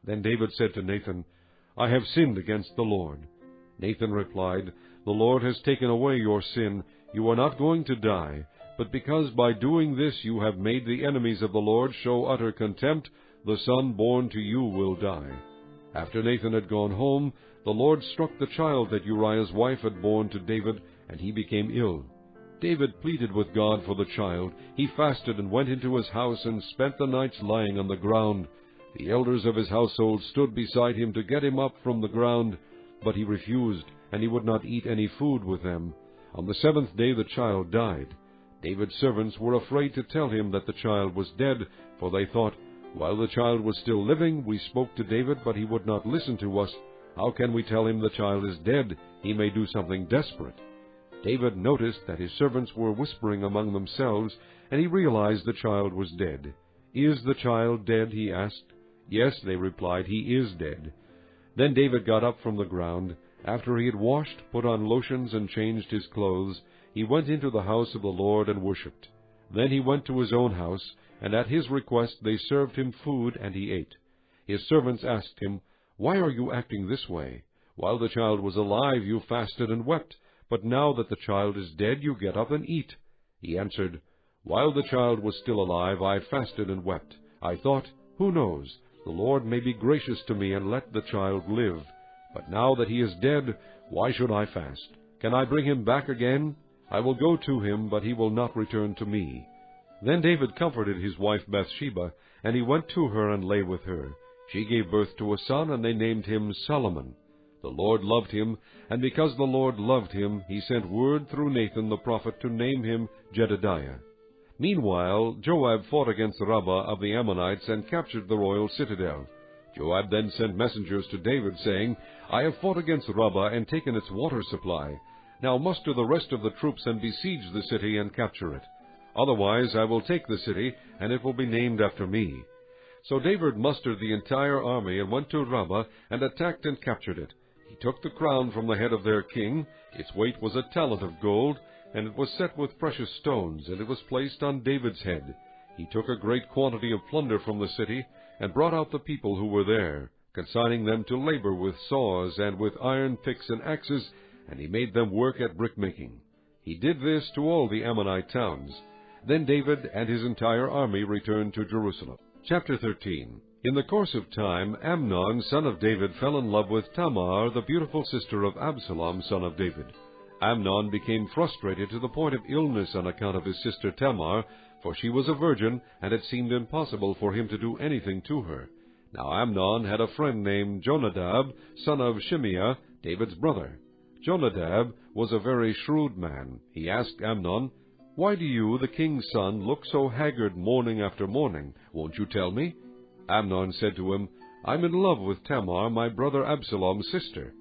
Then David said to Nathan, "I have sinned against the Lord." Nathan replied, "The Lord has taken away your sin. You are not going to die, but because by doing this you have made the enemies of the Lord show utter contempt, the son born to you will die." After Nathan had gone home, the Lord struck the child that Uriah's wife had borne to David, and he became ill. David pleaded with God for the child. He fasted and went into his house and spent the nights lying on the ground. The elders of his household stood beside him to get him up from the ground, but he refused, and he would not eat any food with them. On the 7th day the child died. David's servants were afraid to tell him that the child was dead, for they thought, "While the child was still living, we spoke to David, but he would not listen to us. How can we tell him the child is dead? He may do something desperate." David noticed that his servants were whispering among themselves, and he realized the child was dead. "Is the child dead?" he asked. "Yes," they replied, "he is dead." Then David got up from the ground. After he had washed, put on lotions, and changed his clothes, he went into the house of the Lord and worshipped. Then he went to his own house, and at his request they served him food, and he ate. His servants asked him, "Why are you acting this way? While the child was alive you fasted and wept, but now that the child is dead you get up and eat." He answered, "While the child was still alive I fasted and wept. I thought, 'Who knows? The Lord may be gracious to me and let the child live. But now that he is dead, why should I fast? Can I bring him back again? I will go to him, but he will not return to me.' Then David comforted his wife Bathsheba, and he went to her and lay with her. She gave birth to a son, and they named him Solomon. The Lord loved him, and because the Lord loved him, he sent word through Nathan the prophet to name him Jedediah. Meanwhile, Joab fought against Rabbah of the Ammonites and captured the royal citadel. Joab then sent messengers to David, saying, I have fought against Rabbah and taken its water supply. Now muster the rest of the troops and besiege the city and capture it. Otherwise I will take the city, and it will be named after me. So David mustered the entire army and went to Rabbah and attacked and captured it. He took the crown from the head of their king. Its weight was a talent of gold, and it was set with precious stones, and it was placed on David's head. He took a great quantity of plunder from the city, and brought out the people who were there, consigning them to labor with saws and with iron picks and axes, and he made them work at brick-making. He did this to all the Ammonite towns. Then David and his entire army returned to Jerusalem. Chapter 13. In the course of time, Amnon, son of David, fell in love with Tamar, the beautiful sister of Absalom, son of David. Amnon became frustrated to the point of illness on account of his sister Tamar, for she was a virgin, and it seemed impossible for him to do anything to her. Now Amnon had a friend named Jonadab, son of Shimeah, David's brother. Jonadab was a very shrewd man. He asked Amnon, Why do you, the king's son, look so haggard morning after morning? Won't you tell me? Amnon said to him, I'm in love with Tamar, my brother Absalom's sister.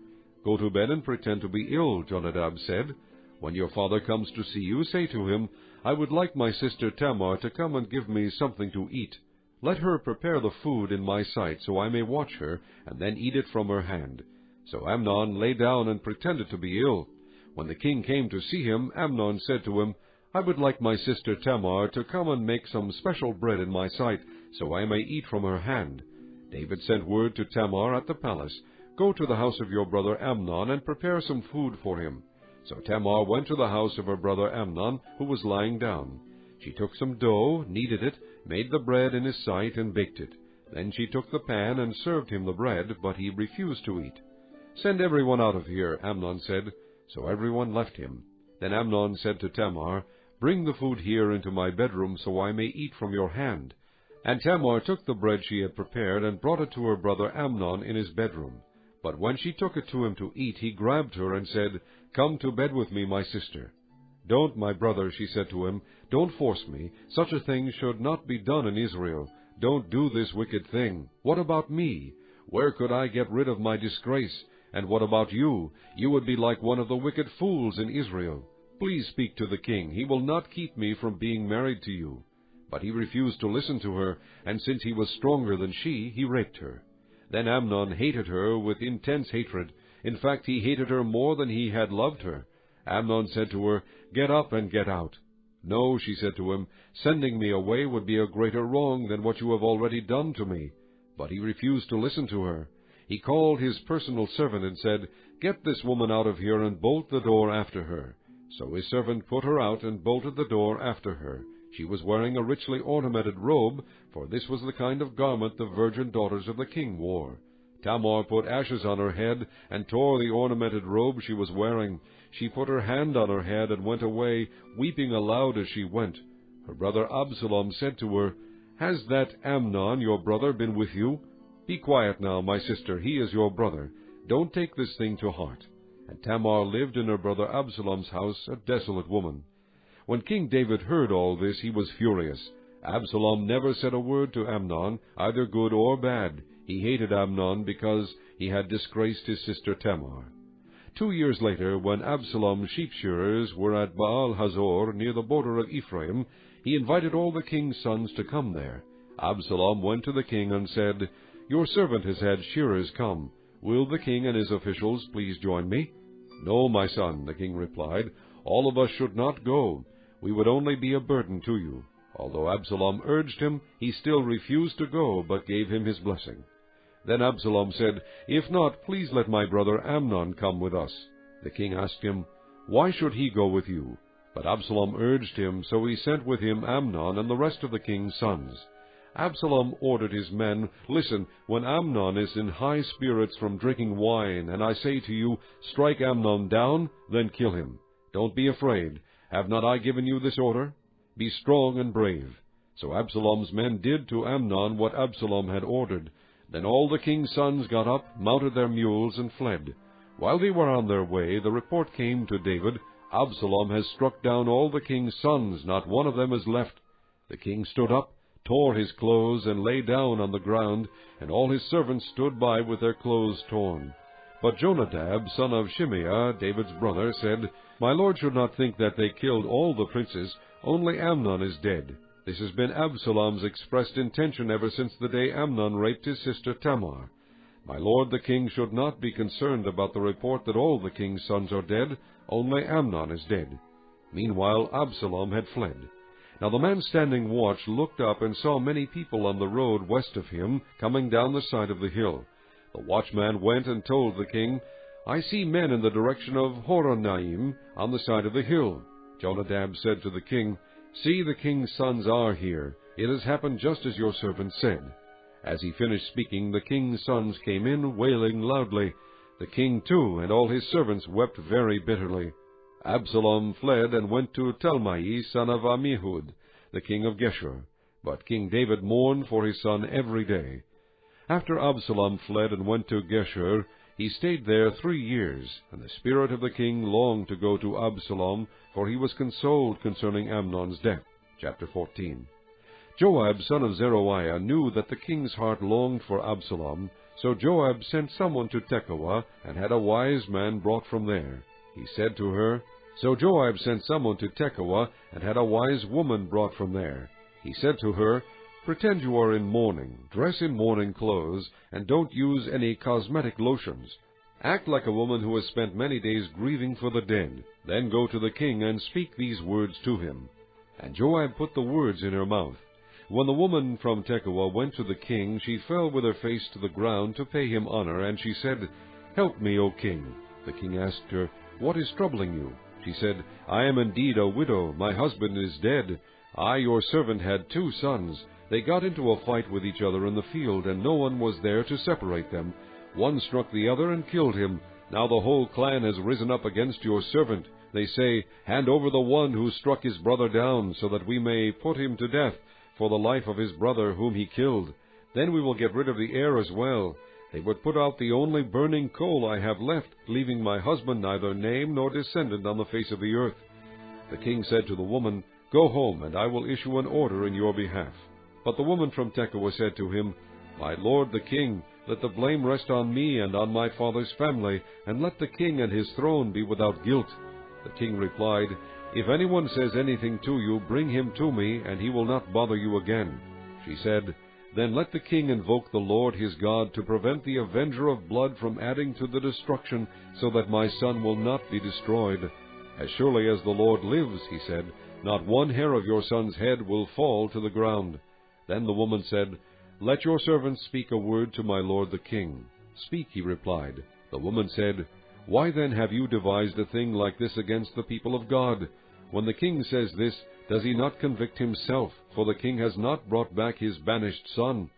Go to bed and pretend to be ill, Jonadab said. When your father comes to see you, say to him, I would like my sister Tamar to come and give me something to eat. Let her prepare the food in my sight, so I may watch her, and then eat it from her hand. So Amnon lay down and pretended to be ill. When the king came to see him, Amnon said to him, I would like my sister Tamar to come and make some special bread in my sight, so I may eat from her hand. David sent word to Tamar at the palace, Go to the house of your brother Amnon, and prepare some food for him. So Tamar went to the house of her brother Amnon, who was lying down. She took some dough, kneaded it, made the bread in his sight, and baked it. Then she took the pan and served him the bread, but he refused to eat. Send everyone out of here, Amnon said. So everyone left him. Then Amnon said to Tamar, Bring the food here into my bedroom, so I may eat from your hand. And Tamar took the bread she had prepared, and brought it to her brother Amnon in his bedroom. But when she took it to him to eat, he grabbed her and said, Come to bed with me, my sister. Don't, my brother, she said to him, don't force me. Such a thing should not be done in Israel. Don't do this wicked thing. What about me? Where could I get rid of my disgrace? And what about you? You would be like one of the wicked fools in Israel. Please speak to the king. He will not keep me from being married to you. But he refused to listen to her, and since he was stronger than she, he raped her. Then Amnon hated her with intense hatred. In fact, he hated her more than he had loved her. Amnon said to her, Get up and get out. No, she said to him, Sending me away would be a greater wrong than what you have already done to me. But he refused to listen to her. He called his personal servant and said, Get this woman out of here and bolt the door after her. So his servant put her out and bolted the door after her. She was wearing a richly ornamented robe, for this was the kind of garment the virgin daughters of the king wore. Tamar put ashes on her head and tore the ornamented robe she was wearing. She put her hand on her head and went away, weeping aloud as she went. Her brother Absalom said to her, Has that Amnon, your brother, been with you? Be quiet now, my sister, he is your brother. Don't take this thing to heart. And Tamar lived in her brother Absalom's house, a desolate woman. When King David heard all this, he was furious. Absalom never said a word to Amnon, either good or bad. He hated Amnon because he had disgraced his sister Tamar. 2 years later, when Absalom's sheep-shearers were at Baal-Hazor, near the border of Ephraim, he invited all the king's sons to come there. Absalom went to the king and said, Your servant has had shearers come. Will the king and his officials please join me? No, my son, the king replied. All of us should not go. We would only be a burden to you. Although Absalom urged him, he still refused to go, but gave him his blessing. Then Absalom said, If not, please let my brother Amnon come with us. The king asked him, Why should he go with you? But Absalom urged him, so he sent with him Amnon and the rest of the king's sons. Absalom ordered his men, Listen, when Amnon is in high spirits from drinking wine, and I say to you, Strike Amnon down, then kill him. Don't be afraid. Have not I given you this order? Be strong and brave. So Absalom's men did to Amnon what Absalom had ordered. Then all the king's sons got up, mounted their mules, and fled. While they were on their way, the report came to David, Absalom has struck down all the king's sons, not one of them is left. The king stood up, tore his clothes, and lay down on the ground, and all his servants stood by with their clothes torn. But Jonadab, son of Shimeah, David's brother, said, My lord should not think that they killed all the princes, only Amnon is dead. This has been Absalom's expressed intention ever since the day Amnon raped his sister Tamar. My lord the king should not be concerned about the report that all the king's sons are dead, only Amnon is dead. Meanwhile Absalom had fled. Now the man standing watch looked up and saw many people on the road west of him, coming down the side of the hill. The watchman went and told the king, I see men in the direction of Horonaim, on the side of the hill. Jonadab said to the king, See, the king's sons are here. It has happened just as your servant said. As he finished speaking, the king's sons came in, wailing loudly. The king, too, and all his servants wept very bitterly. Absalom fled and went to Talmai, son of Ammihud, the king of Geshur. But King David mourned for his son every day. After Absalom fled and went to Geshur, he stayed there 3 years, and the spirit of the king longed to go to Absalom, for he was consoled concerning Amnon's death. Chapter 14. Joab, son of Zeruiah, knew that the king's heart longed for Absalom, so Joab sent someone to Tekoa, and had a wise man brought from there. He said to her, So Joab sent someone to Tekoa, and had a wise woman brought from there. He said to her, Pretend you are in mourning, dress in mourning clothes, and don't use any cosmetic lotions. Act like a woman who has spent many days grieving for the dead. Then go to the king and speak these words to him. And Joab put the words in her mouth. When the woman from Tekoa went to the king, she fell with her face to the ground to pay him honor, and she said, Help me, O king. The king asked her, What is troubling you? She said, I am indeed a widow. My husband is dead. I, your servant, had 2 sons. They got into a fight with each other in the field, and no one was there to separate them. One struck the other and killed him. Now the whole clan has risen up against your servant. They say, Hand over the one who struck his brother down, so that we may put him to death for the life of his brother whom he killed. Then we will get rid of the heir as well. They would put out the only burning coal I have left, leaving my husband neither name nor descendant on the face of the earth. The king said to the woman, Go home, and I will issue an order in your behalf. But the woman from Tekoa said to him, My lord the king, let the blame rest on me and on my father's family, and let the king and his throne be without guilt. The king replied, If anyone says anything to you, bring him to me, and he will not bother you again. She said, Then let the king invoke the Lord his God to prevent the avenger of blood from adding to the destruction, so that my son will not be destroyed. As surely as the Lord lives, he said, not one hair of your son's head will fall to the ground. Then the woman said, Let your servant speak a word to my lord the king. Speak, he replied. The woman said, Why then have you devised a thing like this against the people of God? When the king says this, does he not convict himself? For the king has not brought back his banished son.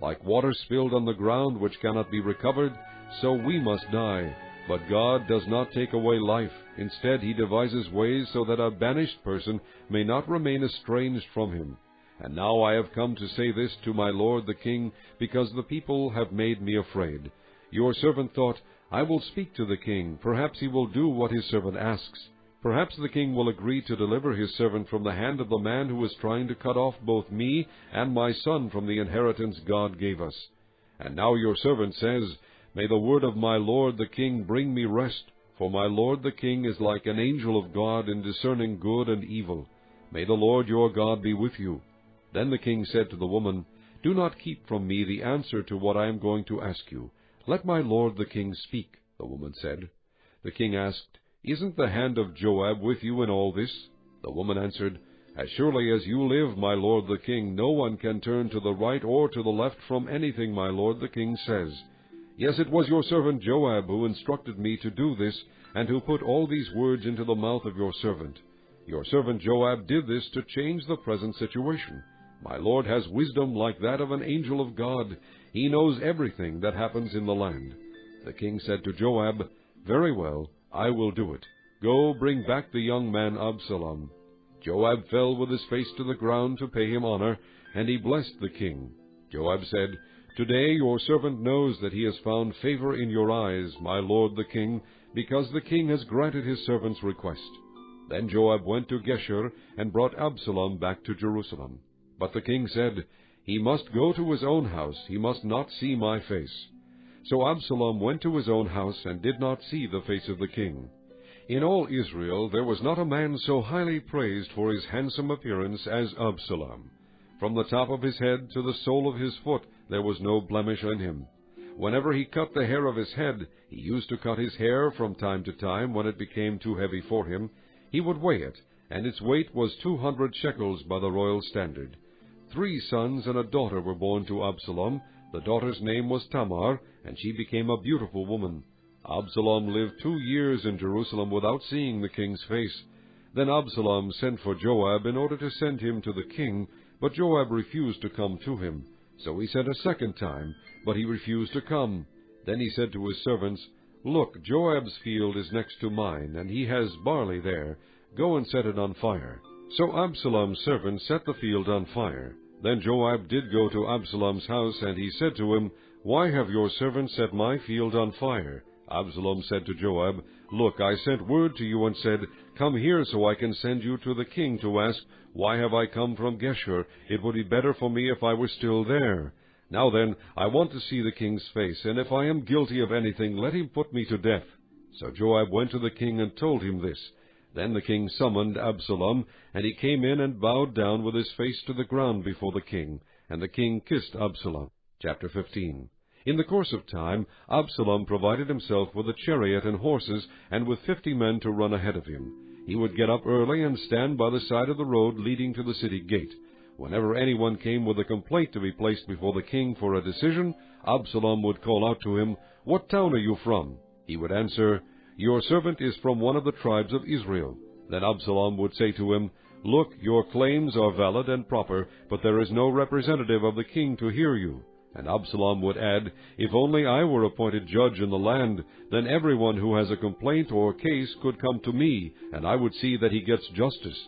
Like water spilled on the ground which cannot be recovered, so we must die. But God does not take away life. Instead, he devises ways so that a banished person may not remain estranged from him. And now I have come to say this to my lord the king, because the people have made me afraid. Your servant thought, I will speak to the king. Perhaps he will do what his servant asks. Perhaps the king will agree to deliver his servant from the hand of the man who is trying to cut off both me and my son from the inheritance God gave us. And now your servant says, May the word of my lord the king bring me rest, for my lord the king is like an angel of God in discerning good and evil. May the Lord your God be with you. Then the king said to the woman, Do not keep from me the answer to what I am going to ask you. Let my lord the king speak, the woman said. The king asked, Isn't the hand of Joab with you in all this? The woman answered, As surely as you live, my lord the king, no one can turn to the right or to the left from anything my lord the king says. Yes, it was your servant Joab who instructed me to do this, and who put all these words into the mouth of your servant. Your servant Joab did this to change the present situation. My lord has wisdom like that of an angel of God. He knows everything that happens in the land. The king said to Joab, Very well, I will do it. Go, bring back the young man Absalom. Joab fell with his face to the ground to pay him honor, and he blessed the king. Joab said, Today your servant knows that he has found favor in your eyes, my lord the king, because the king has granted his servant's request. Then Joab went to Geshur and brought Absalom back to Jerusalem. But the king said, He must go to his own house, he must not see my face. So Absalom went to his own house and did not see the face of the king. In all Israel there was not a man so highly praised for his handsome appearance as Absalom. From the top of his head to the sole of his foot there was no blemish in him. Whenever he cut the hair of his head, he used to cut his hair from time to time when it became too heavy for him. He would weigh it, and its weight was 200 shekels by the royal standard. 3 sons and a daughter were born to Absalom. The daughter's name was Tamar, and she became a beautiful woman. Absalom lived 2 years in Jerusalem without seeing the king's face. Then Absalom sent for Joab in order to send him to the king, but Joab refused to come to him. So he sent a second time, but he refused to come. Then he said to his servants, Look, Joab's field is next to mine, and he has barley there. Go and set it on fire. So Absalom's servants set the field on fire. Then Joab did go to Absalom's house, and he said to him, Why have your servants set my field on fire? Absalom said to Joab, Look, I sent word to you and said, Come here so I can send you to the king to ask, Why have I come from Geshur? It would be better for me if I were still there. Now then, I want to see the king's face, and if I am guilty of anything, let him put me to death. So Joab went to the king and told him this. Then the king summoned Absalom, and he came in and bowed down with his face to the ground before the king, and the king kissed Absalom. Chapter 15. In the course of time, Absalom provided himself with a chariot and horses, and with 50 men to run ahead of him. He would get up early and stand by the side of the road leading to the city gate. Whenever anyone came with a complaint to be placed before the king for a decision, Absalom would call out to him, What town are you from? He would answer, Your servant is from one of the tribes of Israel. Then Absalom would say to him, Look, your claims are valid and proper, but there is no representative of the king to hear you. And Absalom would add, If only I were appointed judge in the land, then everyone who has a complaint or case could come to me, and I would see that he gets justice.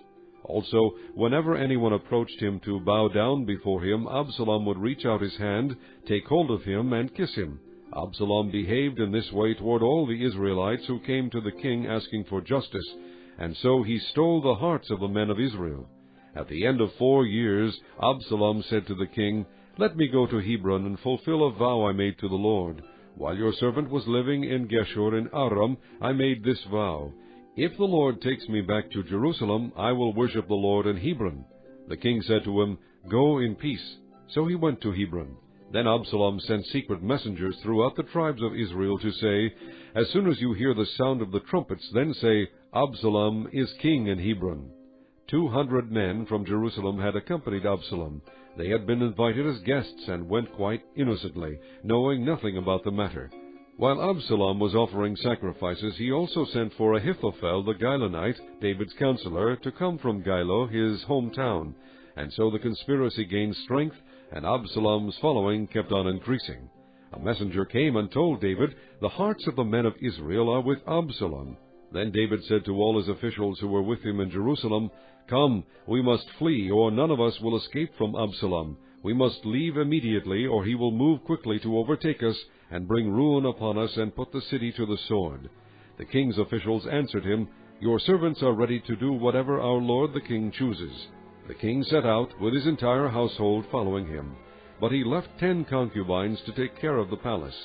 Also, whenever anyone approached him to bow down before him, Absalom would reach out his hand, take hold of him, and kiss him. Absalom behaved in this way toward all the Israelites who came to the king asking for justice, and so he stole the hearts of the men of Israel. At the end of 4 years, Absalom said to the king, Let me go to Hebron and fulfill a vow I made to the Lord. While your servant was living in Geshur in Aram, I made this vow. If the Lord takes me back to Jerusalem, I will worship the Lord in Hebron. The king said to him, Go in peace. So he went to Hebron. Then Absalom sent secret messengers throughout the tribes of Israel to say, As soon as you hear the sound of the trumpets, then say, Absalom is king in Hebron. 200 men from Jerusalem had accompanied Absalom. They had been invited as guests and went quite innocently, knowing nothing about the matter. While Absalom was offering sacrifices, he also sent for Ahithophel the Gilonite, David's counselor, to come from Gilo, his hometown. And so the conspiracy gained strength, and Absalom's following kept on increasing. A messenger came and told David, The hearts of the men of Israel are with Absalom. Then David said to all his officials who were with him in Jerusalem, Come, we must flee, or none of us will escape from Absalom. We must leave immediately, or he will move quickly to overtake us, and bring ruin upon us, and put the city to the sword. The king's officials answered him, Your servants are ready to do whatever our lord the king chooses. The king set out, with his entire household following him. But he left 10 concubines to take care of the palace.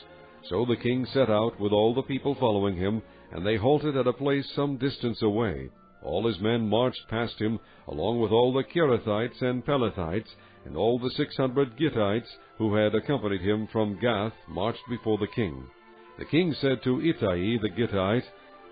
So the king set out, with all the people following him, and they halted at a place some distance away. All his men marched past him, along with all the Kerethites and Pelethites, and all the 600 Gittites who had accompanied him from Gath marched before the king. The king said to Ittai the Gittite,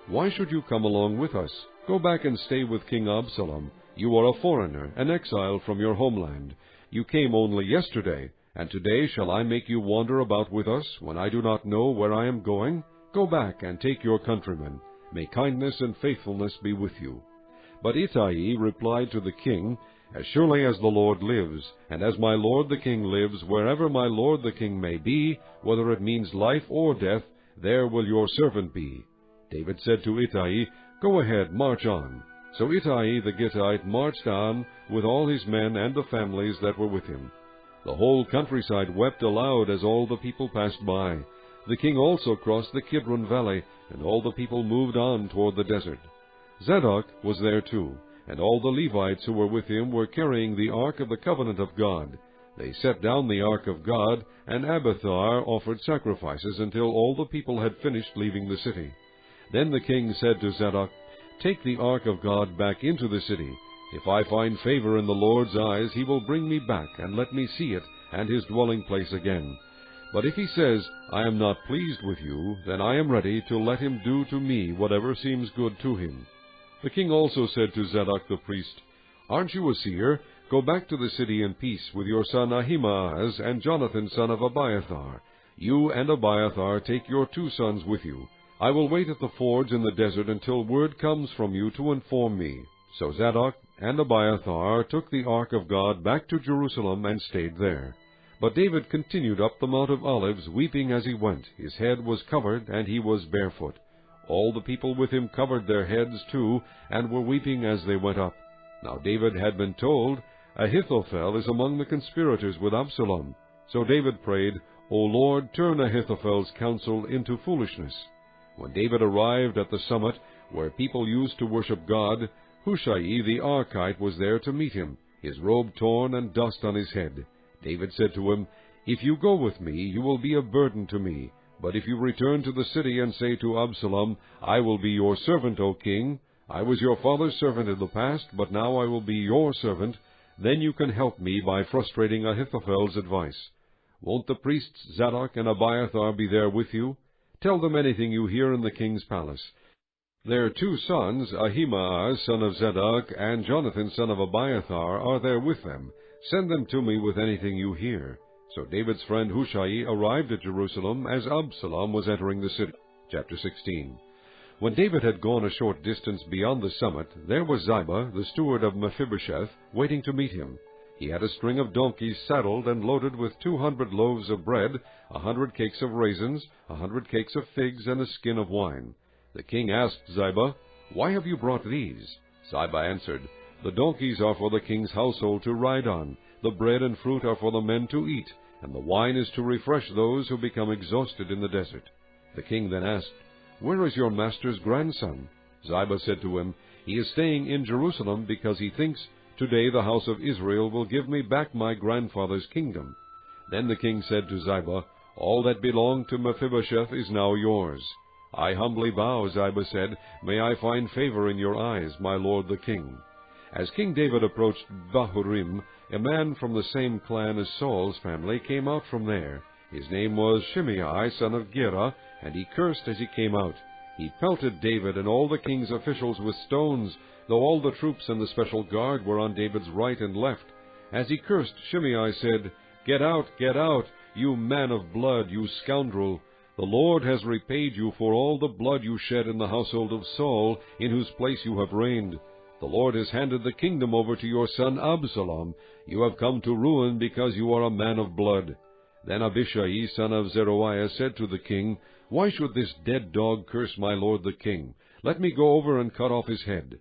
Why should you come along with us? Go back and stay with King Absalom. You are a foreigner, an exile from your homeland. You came only yesterday, and today shall I make you wander about with us, when I do not know where I am going? Go back and take your countrymen. May kindness and faithfulness be with you. But Ittai replied to the king, As surely as the Lord lives, and as my lord the king lives, wherever my lord the king may be, whether it means life or death, there will your servant be. David said to Ittai, Go ahead, march on. So Ittai the Gittite marched on with all his men and the families that were with him. The whole countryside wept aloud as all the people passed by. The king also crossed the Kidron valley, and all the people moved on toward the desert. Zadok was there too, and all the Levites who were with him were carrying the ark of the covenant of God. They set down the ark of God, and Abiathar offered sacrifices until all the people had finished leaving the city. Then the king said to Zadok, "Take the ark of God back into the city. If I find favor in the Lord's eyes, he will bring me back, and let me see it, and his dwelling place again. But if he says, 'I am not pleased with you,' then I am ready to let him do to me whatever seems good to him." The king also said to Zadok the priest, "Aren't you a seer? Go back to the city in peace with your son Ahimaaz and Jonathan son of Abiathar. You and Abiathar take your 2 sons with you. I will wait at the fords in the desert until word comes from you to inform me." So Zadok and Abiathar took the ark of God back to Jerusalem and stayed there. But David continued up the Mount of Olives, weeping as he went. His head was covered, and he was barefoot. All the people with him covered their heads too, and were weeping as they went up. Now David had been told, "Ahithophel is among the conspirators with Absalom." So David prayed, "O Lord, turn Ahithophel's counsel into foolishness." When David arrived at the summit, where people used to worship God, Hushai the Archite was there to meet him, his robe torn and dust on his head. David said to him, "If you go with me, you will be a burden to me. But if you return to the city and say to Absalom, 'I will be your servant, O king. I was your father's servant in the past, but now I will be your servant,' then you can help me by frustrating Ahithophel's advice. Won't the priests Zadok and Abiathar be there with you? Tell them anything you hear in the king's palace. Their 2 sons, Ahimaaz son of Zadok and Jonathan son of Abiathar, are there with them. Send them to me with anything you hear." So David's friend Hushai arrived at Jerusalem as Absalom was entering the city. Chapter 16. When David had gone a short distance beyond the summit, there was Ziba, the steward of Mephibosheth, waiting to meet him. He had a string of donkeys saddled and loaded with 200 loaves of bread, 100 cakes of raisins, 100 cakes of figs, and a skin of wine. The king asked Ziba, "Why have you brought these?" Ziba answered, "The donkeys are for the king's household to ride on, the bread and fruit are for the men to eat, and the wine is to refresh those who become exhausted in the desert." The king then asked, "Where is your master's grandson?" Ziba said to him, "He is staying in Jerusalem because he thinks, 'Today the house of Israel will give me back my grandfather's kingdom.'" Then the king said to Ziba, "All that belonged to Mephibosheth is now yours." "I humbly bow," Ziba said, "may I find favor in your eyes, my lord the king." As King David approached Bahurim, a man from the same clan as Saul's family came out from there. His name was Shimei, son of Gera, and he cursed as he came out. He pelted David and all the king's officials with stones, though all the troops and the special guard were on David's right and left. As he cursed, Shimei said, get out, you man of blood, you scoundrel! The Lord has repaid you for all the blood you shed in the household of Saul, in whose place you have reigned. The Lord has handed the kingdom over to your son Absalom. You have come to ruin because you are a man of blood." Then Abishai, son of Zeruiah, said to the king, "Why should this dead dog curse my lord the king? Let me go over and cut off his head."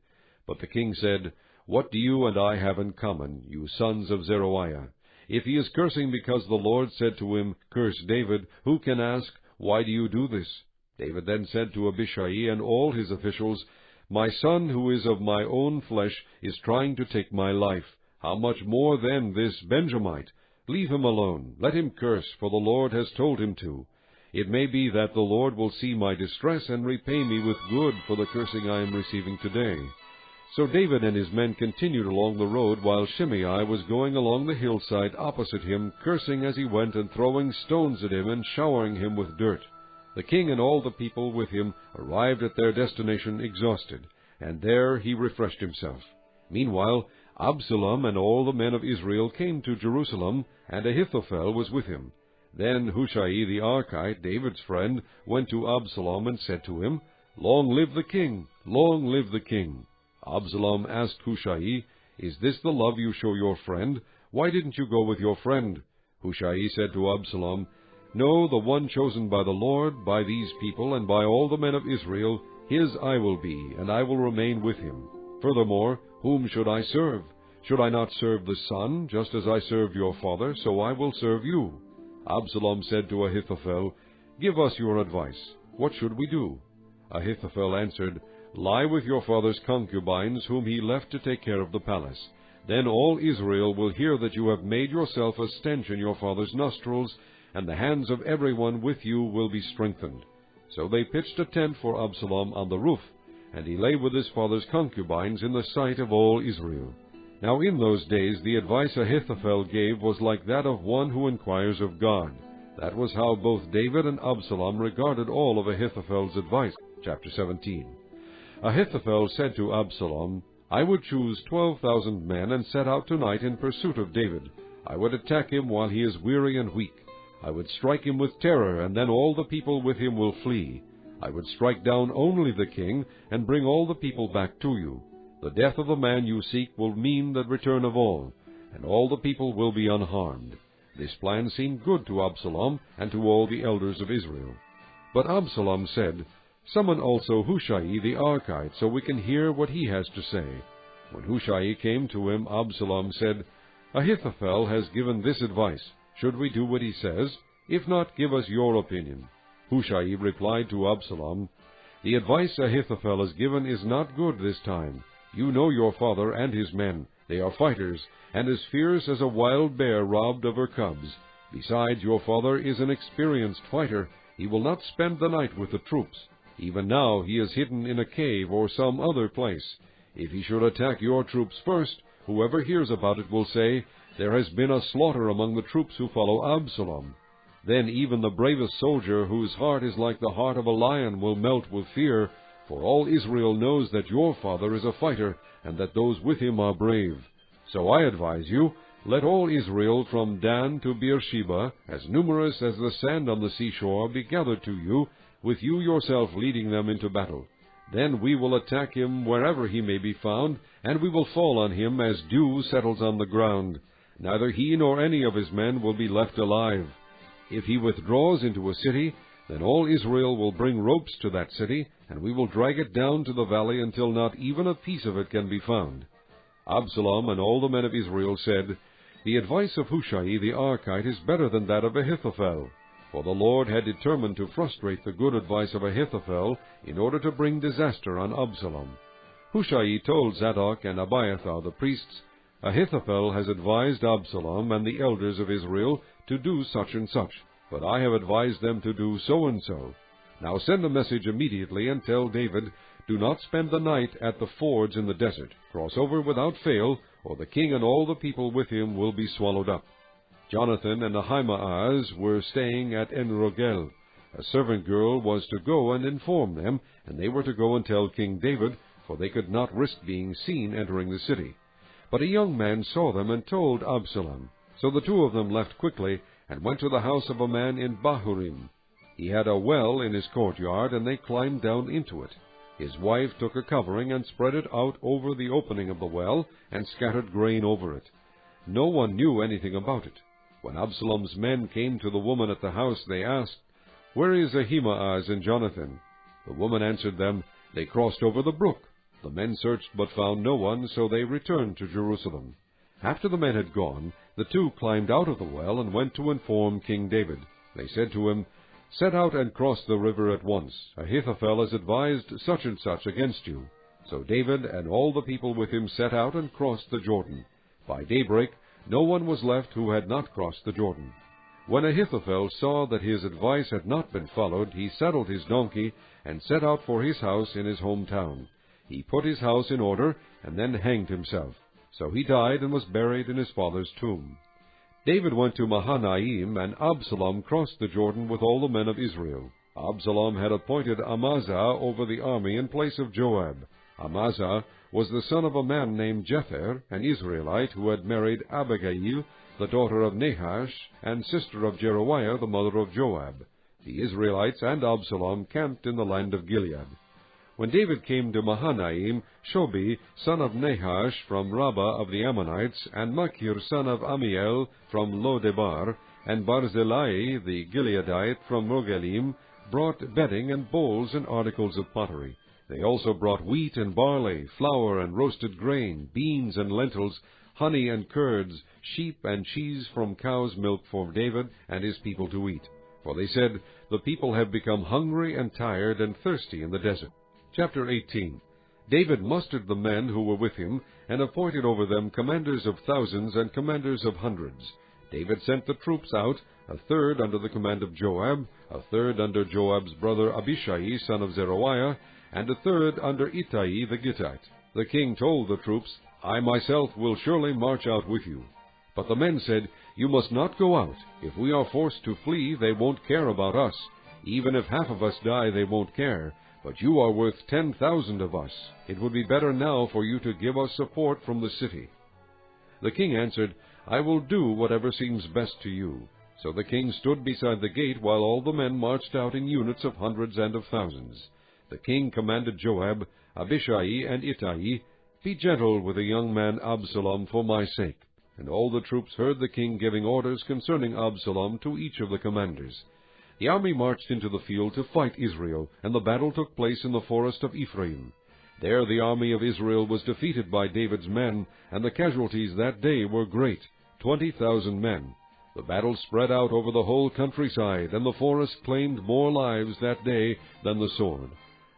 But the king said, "What do you and I have in common, you sons of Zeruiah? If he is cursing because the Lord said to him, 'Curse David,' who can ask, 'Why do you do this?'" David then said to Abishai and all his officials, "My son, who is of my own flesh, is trying to take my life. How much more then this Benjamite? Leave him alone. Let him curse, for the Lord has told him to. It may be that the Lord will see my distress and repay me with good for the cursing I am receiving today." So David and his men continued along the road, while Shimei was going along the hillside opposite him, cursing as he went and throwing stones at him and showering him with dirt. The king and all the people with him arrived at their destination exhausted, and there he refreshed himself. Meanwhile, Absalom and all the men of Israel came to Jerusalem, and Ahithophel was with him. Then Hushai the Archite, David's friend, went to Absalom and said to him, "Long live the king! Long live the king!" Absalom asked Hushai, "Is this the love you show your friend? Why didn't you go with your friend?" Hushai said to Absalom, "No, the one chosen by the Lord, by these people, and by all the men of Israel, his I will be, and I will remain with him." Furthermore, whom should I serve? Should I not serve the son, just as I served your father, so I will serve you? Absalom said to Ahithophel, Give us your advice. What should we do? Ahithophel answered, Lie with your father's concubines, whom he left to take care of the palace. Then all Israel will hear that you have made yourself a stench in your father's nostrils, and the hands of everyone with you will be strengthened. So they pitched a tent for Absalom on the roof, and he lay with his father's concubines in the sight of all Israel. Now in those days the advice Ahithophel gave was like that of one who inquires of God. That was how both David and Absalom regarded all of Ahithophel's advice. Chapter 17. Ahithophel said to Absalom, I would choose 12,000 men and set out tonight in pursuit of David. I would attack him while he is weary and weak. I would strike him with terror, and then all the people with him will flee. I would strike down only the king, and bring all the people back to you. The death of the man you seek will mean the return of all, and all the people will be unharmed. This plan seemed good to Absalom and to all the elders of Israel. But Absalom said, Summon also Hushai the Archite, so we can hear what he has to say. When Hushai came to him, Absalom said, Ahithophel has given this advice. Should we do what he says? If not, give us your opinion. Hushai replied to Absalom, The advice Ahithophel has given is not good this time. You know your father and his men. They are fighters, and as fierce as a wild bear robbed of her cubs. Besides, your father is an experienced fighter. He will not spend the night with the troops. Even now he is hidden in a cave or some other place. If he should attack your troops first, whoever hears about it will say, There has been a slaughter among the troops who follow Absalom. Then even the bravest soldier, whose heart is like the heart of a lion, will melt with fear, for all Israel knows that your father is a fighter, and that those with him are brave. So I advise you, let all Israel from Dan to Beersheba, as numerous as the sand on the seashore, be gathered to you, with you yourself leading them into battle. Then we will attack him wherever he may be found, and we will fall on him as dew settles on the ground. Neither he nor any of his men will be left alive. If he withdraws into a city, then all Israel will bring ropes to that city, and we will drag it down to the valley until not even a piece of it can be found. Absalom and all the men of Israel said, The advice of Hushai the Archite is better than that of Ahithophel. For the Lord had determined to frustrate the good advice of Ahithophel in order to bring disaster on Absalom. Hushai told Zadok and Abiathar the priests, Ahithophel has advised Absalom and the elders of Israel to do such and such, but I have advised them to do so and so. Now send a message immediately and tell David, Do not spend the night at the fords in the desert. Cross over without fail, or the king and all the people with him will be swallowed up. Jonathan and Ahimaaz were staying at En-Rogel. A servant girl was to go and inform them, and they were to go and tell King David, for they could not risk being seen entering the city. But a young man saw them and told Absalom. So the two of them left quickly, and went to the house of a man in Bahurim. He had a well in his courtyard, and they climbed down into it. His wife took a covering and spread it out over the opening of the well, and scattered grain over it. No one knew anything about it. When Absalom's men came to the woman at the house, they asked, Where is Ahimaaz and Jonathan? The woman answered them, They crossed over the brook. The men searched but found no one, so they returned to Jerusalem. After the men had gone, the two climbed out of the well and went to inform King David. They said to him, Set out and cross the river at once. Ahithophel has advised such and such against you. So David and all the people with him set out and crossed the Jordan. By daybreak, no one was left who had not crossed the Jordan. When Ahithophel saw that his advice had not been followed, he saddled his donkey and set out for his house in his hometown. He put his house in order and then hanged himself. So he died and was buried in his father's tomb. David went to Mahanaim, and Absalom crossed the Jordan with all the men of Israel. Absalom had appointed Amasa over the army in place of Joab. Amasa was the son of a man named Jether, an Israelite who had married Abigail, the daughter of Nahash, and sister of Jeruiah, the mother of Joab. The Israelites and Absalom camped in the land of Gilead. When David came to Mahanaim, Shobi, son of Nahash, from Rabbah of the Ammonites, and Machir, son of Amiel, from Lo-debar, and Barzillai, the Gileadite, from Rogelim, brought bedding and bowls and articles of pottery. They also brought wheat and barley, flour and roasted grain, beans and lentils, honey and curds, sheep and cheese from cow's milk for David and his people to eat. For they said, "The people have become hungry and tired and thirsty in the desert." Chapter 18. David mustered the men who were with him, and appointed over them commanders of thousands and commanders of hundreds. David sent the troops out, a third under the command of Joab, a third under Joab's brother Abishai, son of Zeruiah, and a third under Ittai the Gittite. The king told the troops, "I myself will surely march out with you." But the men said, "You must not go out. If we are forced to flee, they won't care about us. Even if half of us die, they won't care. But you are worth 10,000 of us. It would be better now for you to give us support from the city." The king answered, "I will do whatever seems best to you." So the king stood beside the gate while all the men marched out in units of hundreds and of thousands. The king commanded Joab, Abishai, and Ittai, "Be gentle with the young man Absalom for my sake." And all the troops heard the king giving orders concerning Absalom to each of the commanders. The army marched into the field to fight Israel, and the battle took place in the forest of Ephraim. There the army of Israel was defeated by David's men, and the casualties that day were great, 20,000 men. The battle spread out over the whole countryside, and the forest claimed more lives that day than the sword.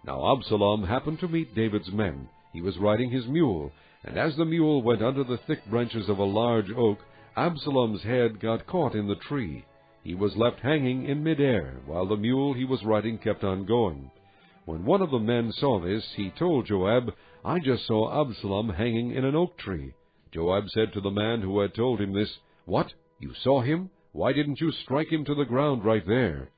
Now Absalom happened to meet David's men. He was riding his mule, and as the mule went under the thick branches of a large oak, Absalom's head got caught in the tree. He was left hanging in mid-air, while the mule he was riding kept on going. When one of the men saw this, he told Joab, "I just saw Absalom hanging in an oak tree." Joab said to the man who had told him this, "What? You saw him? Why didn't you strike him to the ground right there?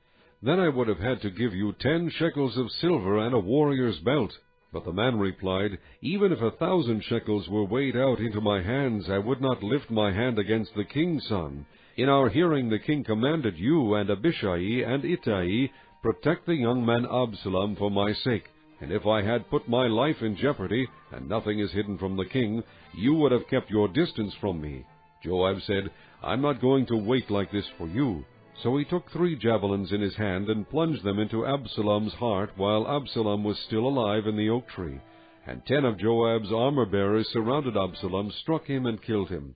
Then I would have had to give you 10 shekels of silver and a warrior's belt." But the man replied, "Even if 1,000 shekels were weighed out into my hands, I would not lift my hand against the king's son. In our hearing the king commanded you and Abishai and Ittai, 'Protect the young man Absalom for my sake.' And if I had put my life in jeopardy, and nothing is hidden from the king, you would have kept your distance from me." Joab said, "I'm not going to wait like this for you." So he took 3 javelins in his hand and plunged them into Absalom's heart while Absalom was still alive in the oak tree. And 10 of Joab's armor-bearers surrounded Absalom, struck him, and killed him.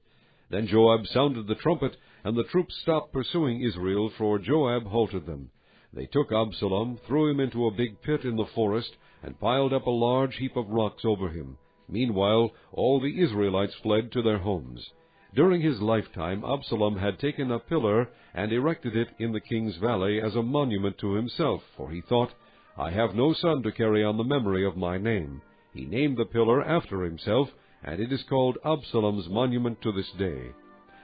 Then Joab sounded the trumpet, and the troops stopped pursuing Israel, for Joab halted them. They took Absalom, threw him into a big pit in the forest, and piled up a large heap of rocks over him. Meanwhile, all the Israelites fled to their homes. During his lifetime, Absalom had taken a pillar and erected it in the king's valley as a monument to himself, for he thought, "I have no son to carry on the memory of my name." He named the pillar after himself, and it is called Absalom's monument to this day.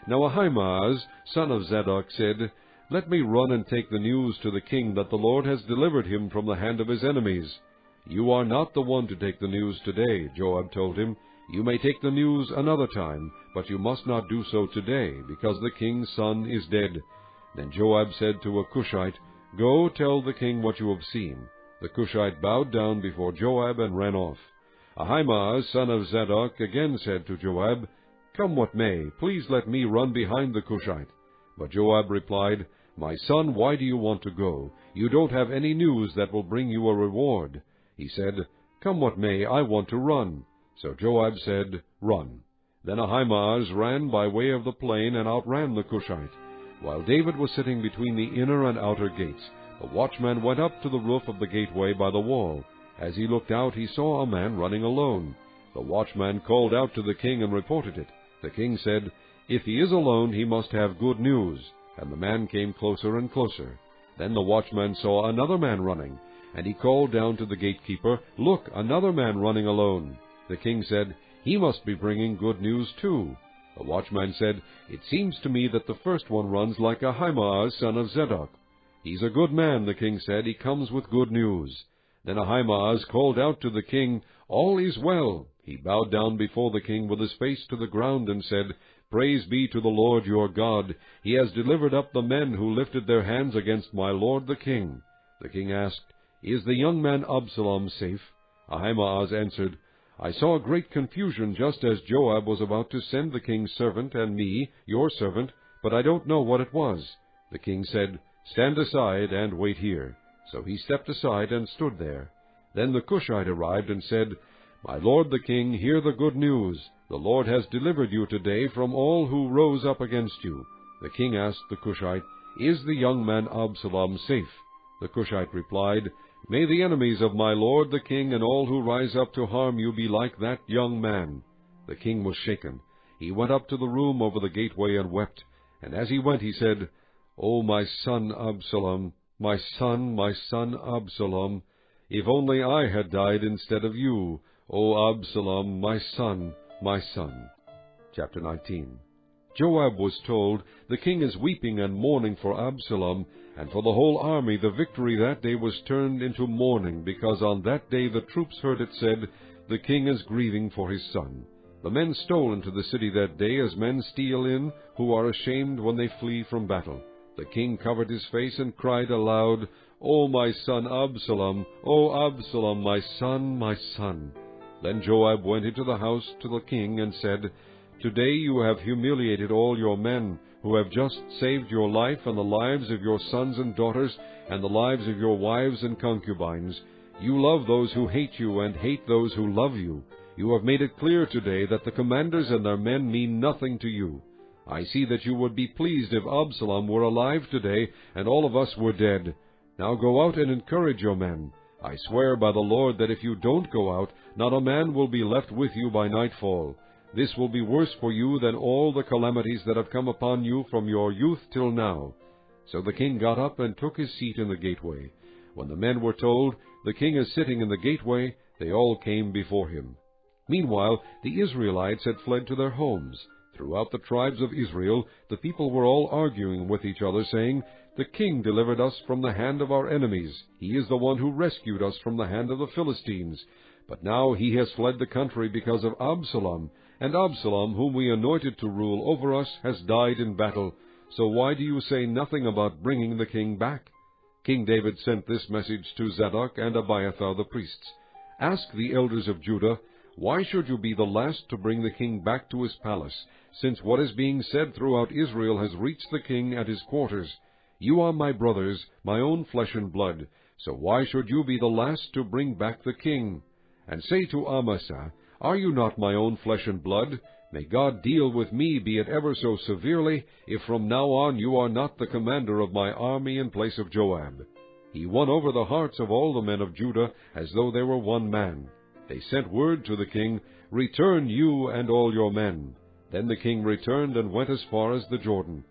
Now Ahimaaz, son of Zadok, said, "Let me run and take the news to the king that the Lord has delivered him from the hand of his enemies." "You are not the one to take the news today," Joab told him. "You may take the news another time, but you must not do so today, because the king's son is dead." Then Joab said to a Cushite, "Go tell the king what you have seen." The Cushite bowed down before Joab and ran off. Ahimaaz, son of Zadok, again said to Joab, "Come what may, please let me run behind the Cushite." But Joab replied, "My son, why do you want to go? You don't have any news that will bring you a reward." He said, "Come what may, I want to run." So Joab said, "Run." Then Ahimaaz ran by way of the plain and outran the Cushite. While David was sitting between the inner and outer gates, the watchman went up to the roof of the gateway by the wall. As he looked out, he saw a man running alone. The watchman called out to the king and reported it. The king said, "If he is alone, he must have good news." And the man came closer and closer. Then the watchman saw another man running, and he called down to the gatekeeper, "Look, another man running alone." The king said, "He must be bringing good news too." The watchman said, "It seems to me that the first one runs like Ahimaaz, son of Zadok." "He's a good man," the king said. "He comes with good news." Then Ahimaaz called out to the king, "All is well." He bowed down before the king with his face to the ground and said, "Praise be to the Lord your God. He has delivered up the men who lifted their hands against my lord the king." The king asked, "Is the young man Absalom safe?" Ahimaaz answered, "I saw great confusion just as Joab was about to send the king's servant and me, your servant, but I don't know what it was." The king said, "Stand aside and wait here." So he stepped aside and stood there. Then the Cushite arrived and said, My lord the king, hear the good news. The Lord has delivered you today from all who rose up against you. The king asked the Cushite, Is the young man Absalom safe? The Cushite replied, May the enemies of my lord the king and all who rise up to harm you be like that young man. The king was shaken. He went up to the room over the gateway and wept. And as he went he said, O my son Absalom, my son Absalom, if only I had died instead of you, O Absalom, my son, my son. Chapter 19. Joab was told, The king is weeping and mourning for Absalom, and for the whole army the victory that day was turned into mourning, because on that day the troops heard it said, The king is grieving for his son. The men stole into the city that day as men steal in, who are ashamed when they flee from battle. The king covered his face and cried aloud, O my son Absalom, O Absalom, my son, my son. Then Joab went into the house to the king and said, Today you have humiliated all your men, who have just saved your life and the lives of your sons and daughters, and the lives of your wives and concubines. You love those who hate you, and hate those who love you. You have made it clear today that the commanders and their men mean nothing to you. I see that you would be pleased if Absalom were alive today, and all of us were dead. Now go out and encourage your men. I swear by the Lord that if you don't go out, not a man will be left with you by nightfall. This will be worse for you than all the calamities that have come upon you from your youth till now. So the king got up and took his seat in the gateway. When the men were told, The king is sitting in the gateway, they all came before him. Meanwhile, the Israelites had fled to their homes. Throughout the tribes of Israel, the people were all arguing with each other, saying, The king delivered us from the hand of our enemies. He is the one who rescued us from the hand of the Philistines. But now he has fled the country because of Absalom, and Absalom, whom we anointed to rule over us, has died in battle. So why do you say nothing about bringing the king back? King David sent this message to Zadok and Abiathar the priests. Ask the elders of Judah, Why should you be the last to bring the king back to his palace, since what is being said throughout Israel has reached the king at his quarters? You are my brothers, my own flesh and blood, so why should you be the last to bring back the king? And say to Amasa, Are you not my own flesh and blood? May God deal with me, be it ever so severely, if from now on you are not the commander of my army in place of Joab. He won over the hearts of all the men of Judah, as though they were one man. They sent word to the king, Return you and all your men. Then the king returned and went as far as the Jordan.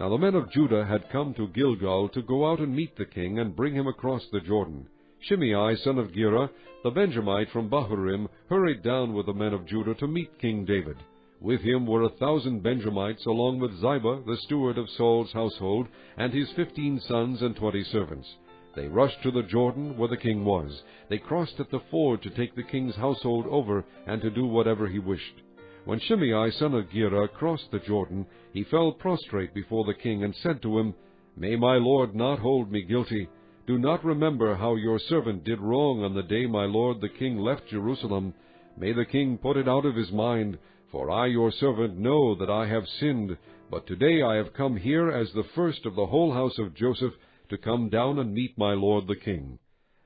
Now the men of Judah had come to Gilgal to go out and meet the king and bring him across the Jordan. Shimei, son of Gera, the Benjamite from Bahurim, hurried down with the men of Judah to meet King David. With him were 1,000 Benjamites, along with Ziba, the steward of Saul's household, and his 15 sons and 20 servants. They rushed to the Jordan where the king was. They crossed at the ford to take the king's household over and to do whatever he wished. When Shimei, son of Gera, crossed the Jordan, he fell prostrate before the king and said to him, May my lord not hold me guilty. Do not remember how your servant did wrong on the day my lord the king left Jerusalem. May the king put it out of his mind, for I your servant know that I have sinned. But today I have come here as the first of the whole house of Joseph, to come down and meet my lord the king.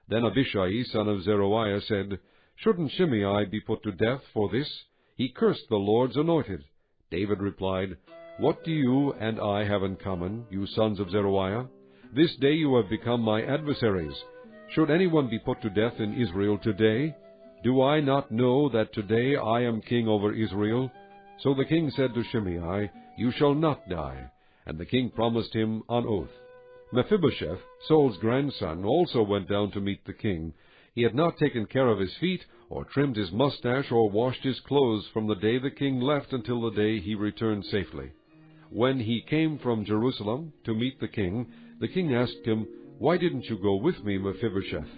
Then Abishai, son of Zeruiah, said, Shouldn't Shimei be put to death for this? He cursed the Lord's anointed. David replied, What do you and I have in common, you sons of Zeruiah? This day you have become my adversaries. Should anyone be put to death in Israel today? Do I not know that today I am king over Israel? So the king said to Shimei, You shall not die. And the king promised him on oath. Mephibosheth, Saul's grandson, also went down to meet the king. He had not taken care of his feet, or trimmed his mustache, or washed his clothes from the day the king left until the day he returned safely. When he came from Jerusalem to meet the king asked him, Why didn't you go with me, Mephibosheth?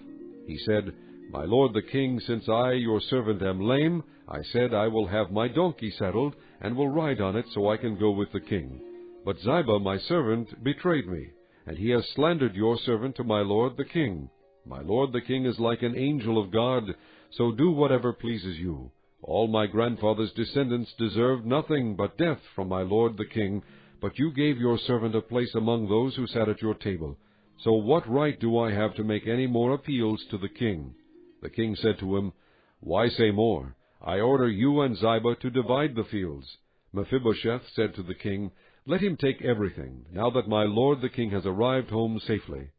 He said, My lord the king, since I, your servant, am lame, I said, I will have my donkey saddled, and will ride on it, so I can go with the king. But Ziba, my servant, betrayed me, and he has slandered your servant to my lord the king. My lord the king is like an angel of God, so do whatever pleases you. All my grandfather's descendants deserved nothing but death from my lord the king, but you gave your servant a place among those who sat at your table. So what right do I have to make any more appeals to the king? The king said to him, "Why say more? I order you and Ziba to divide the fields." Mephibosheth said to the king, "Let him take everything, now that my lord the king has arrived home safely."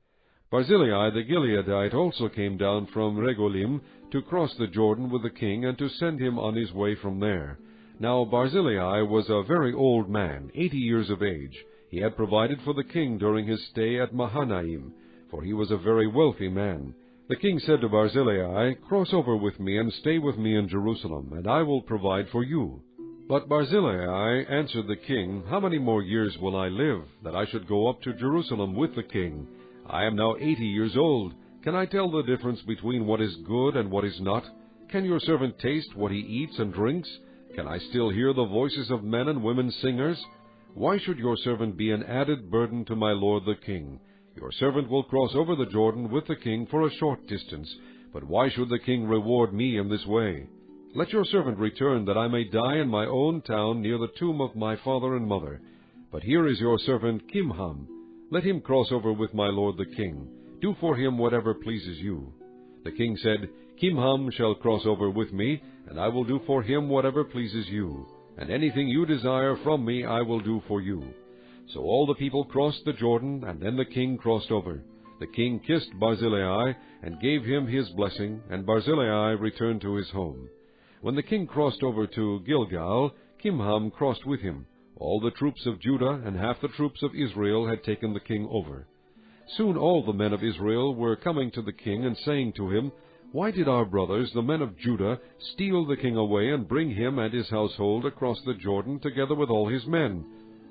Barzillai the Gileadite also came down from Regolim to cross the Jordan with the king, and to send him on his way from there. Now Barzillai was a very old man, 80 years of age. He had provided for the king during his stay at Mahanaim, for he was a very wealthy man. The king said to Barzillai, "Cross over with me and stay with me in Jerusalem, and I will provide for you." But Barzillai answered the king, "How many more years will I live, that I should go up to Jerusalem with the king? I am now 80 years old. Can I tell the difference between what is good and what is not? Can your servant taste what he eats and drinks? Can I still hear the voices of men and women singers? Why should your servant be an added burden to my lord the king? Your servant will cross over the Jordan with the king for a short distance, but why should the king reward me in this way? Let your servant return, that I may die in my own town near the tomb of my father and mother. But here is your servant Kimham. Let him cross over with my lord the king. Do for him whatever pleases you." The king said, "Kimham shall cross over with me, and I will do for him whatever pleases you. And anything you desire from me I will do for you." So all the people crossed the Jordan, and then the king crossed over. The king kissed Barzillai, and gave him his blessing, and Barzillai returned to his home. When the king crossed over to Gilgal, Kimham crossed with him. All the troops of Judah and half the troops of Israel had taken the king over. Soon all the men of Israel were coming to the king and saying to him, "Why did our brothers, the men of Judah, steal the king away and bring him and his household across the Jordan together with all his men?"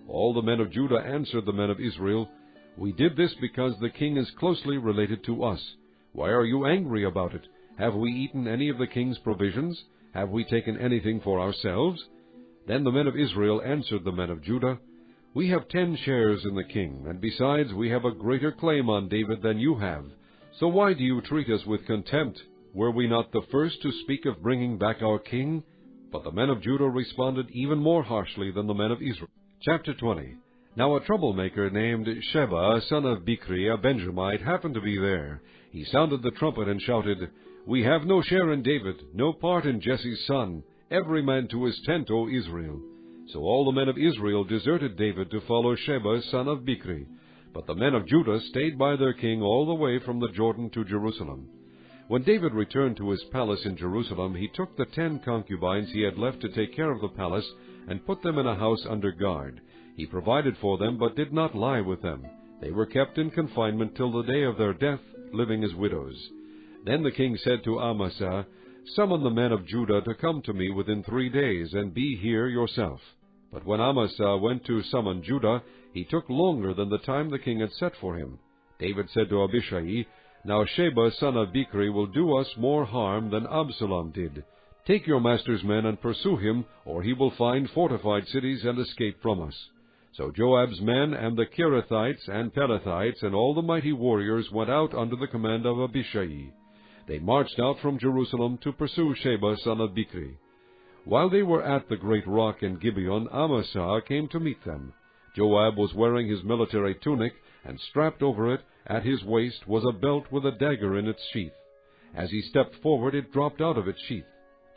All the men of Judah answered the men of Israel, "We did this because the king is closely related to us. Why are you angry about it? Have we eaten any of the king's provisions? Have we taken anything for ourselves?" Then the men of Israel answered the men of Judah, "We have 10 shares in the king, and besides we have a greater claim on David than you have. So why do you treat us with contempt? Were we not the first to speak of bringing back our king?" But the men of Judah responded even more harshly than the men of Israel. Chapter 20. Now a troublemaker named Sheba, son of Bichri, a Benjamite, happened to be there. He sounded the trumpet and shouted, "We have no share in David, no part in Jesse's son. Every man to his tent, O Israel." So all the men of Israel deserted David to follow Sheba, son of Bichri. But the men of Judah stayed by their king all the way from the Jordan to Jerusalem. When David returned to his palace in Jerusalem, he took the 10 concubines he had left to take care of the palace, and put them in a house under guard. He provided for them, but did not lie with them. They were kept in confinement till the day of their death, living as widows. Then the king said to Amasa, "Summon the men of Judah to come to me within 3 days, and be here yourself." But when Amasa went to summon Judah, he took longer than the time the king had set for him. David said to Abishai, "Now Sheba, son of Bichri, will do us more harm than Absalom did. Take your master's men and pursue him, or he will find fortified cities and escape from us." So Joab's men and the Kerethites and Pelethites and all the mighty warriors went out under the command of Abishai. They marched out from Jerusalem to pursue Sheba, son of Bichri. While they were at the great rock in Gibeon, Amasa came to meet them. Joab was wearing his military tunic, and strapped over it, at his waist, was a belt with a dagger in its sheath. As he stepped forward, it dropped out of its sheath.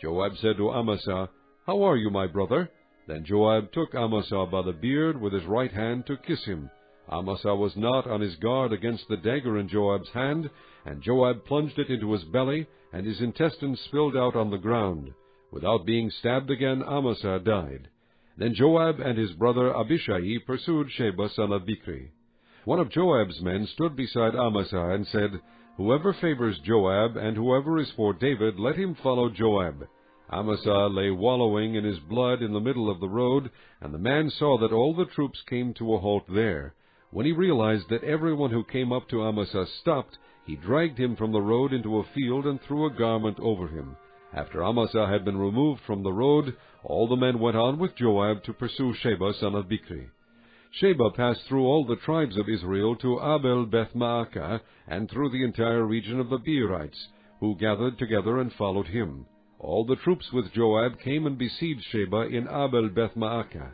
Joab said to Amasa, "How are you, my brother?" Then Joab took Amasa by the beard with his right hand to kiss him. Amasa was not on his guard against the dagger in Joab's hand, and Joab plunged it into his belly, and his intestines spilled out on the ground. Without being stabbed again, Amasa died. Then Joab and his brother Abishai pursued Sheba, son of Bichri. One of Joab's men stood beside Amasa and said, "Whoever favors Joab, and whoever is for David, let him follow Joab." Amasa lay wallowing in his blood in the middle of the road, and the man saw that all the troops came to a halt there. When he realized that everyone who came up to Amasa stopped, he dragged him from the road into a field and threw a garment over him. After Amasa had been removed from the road, all the men went on with Joab to pursue Sheba, son of Bichri. Sheba passed through all the tribes of Israel to Abel-Beth-Maacah, and through the entire region of the Beerites, who gathered together and followed him. All the troops with Joab came and besieged Sheba in Abel-Beth-Maacah.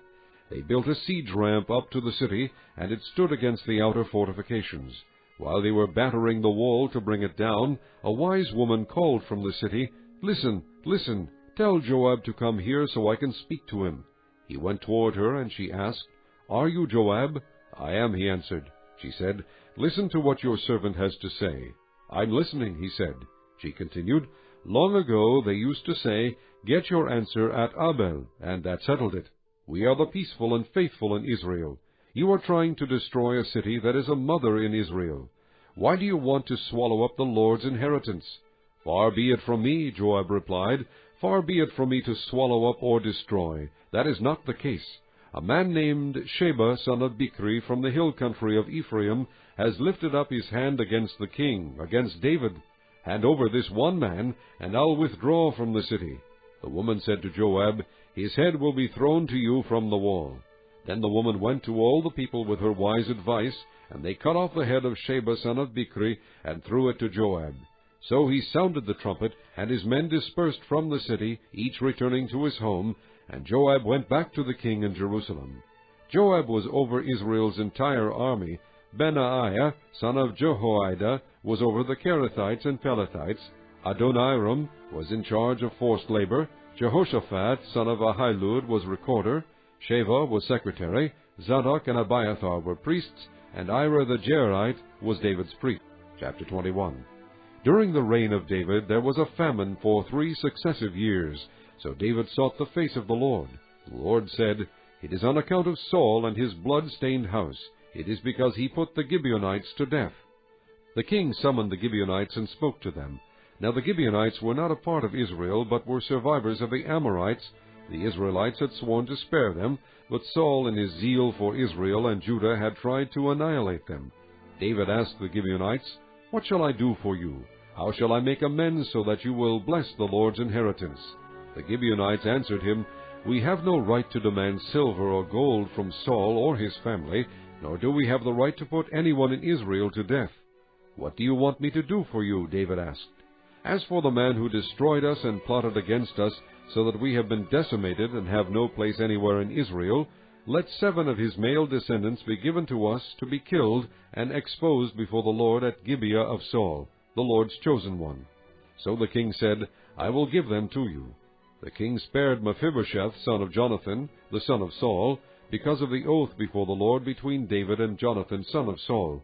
They built a siege ramp up to the city, and it stood against the outer fortifications. While they were battering the wall to bring it down, a wise woman called from the city, "Listen, listen, tell Joab to come here so I can speak to him." He went toward her, and she asked, "Are you Joab?" "I am," he answered. She said, "Listen to what your servant has to say." "I'm listening," he said. She continued, "Long ago they used to say, 'Get your answer at Abel,' and that settled it. We are the peaceful and faithful in Israel. You are trying to destroy a city that is a mother in Israel. Why do you want to swallow up the Lord's inheritance?" "Far be it from me," Joab replied, "far be it from me to swallow up or destroy. That is not the case. A man named Sheba, son of Bichri, from the hill country of Ephraim, has lifted up his hand against the king, against David. Hand over this one man, and I'll withdraw from the city." The woman said to Joab, "His head will be thrown to you from the wall." Then the woman went to all the people with her wise advice, and they cut off the head of Sheba, son of Bichri, and threw it to Joab. So he sounded the trumpet, and his men dispersed from the city, each returning to his home, and Joab went back to the king in Jerusalem. Joab was over Israel's entire army. Benaiah, son of Jehoiada, was over the Kerethites and Pelethites. Adoniram was in charge of forced labor. Jehoshaphat, son of Ahilud, was recorder. Sheva was secretary. Zadok and Abiathar were priests, and Ira the Jairite was David's priest. Chapter 21. During the reign of David there was a famine for 3 successive years. So David sought the face of the Lord. The Lord said, "It is on account of Saul and his blood-stained house. It is because he put the Gibeonites to death." The king summoned the Gibeonites and spoke to them. Now the Gibeonites were not a part of Israel, but were survivors of the Amorites. The Israelites had sworn to spare them, but Saul in his zeal for Israel and Judah had tried to annihilate them. David asked the Gibeonites, "What shall I do for you? How shall I make amends so that you will bless the Lord's inheritance?" The Gibeonites answered him, "We have no right to demand silver or gold from Saul or his family, nor do we have the right to put anyone in Israel to death." "What do you want me to do for you?" David asked. "As for the man who destroyed us and plotted against us, so that we have been decimated and have no place anywhere in Israel, let 7 of his male descendants be given to us to be killed and exposed before the Lord at Gibeah of Saul, the Lord's chosen one." So the king said, "I will give them to you." The king spared Mephibosheth, son of Jonathan, the son of Saul, because of the oath before the Lord between David and Jonathan, son of Saul.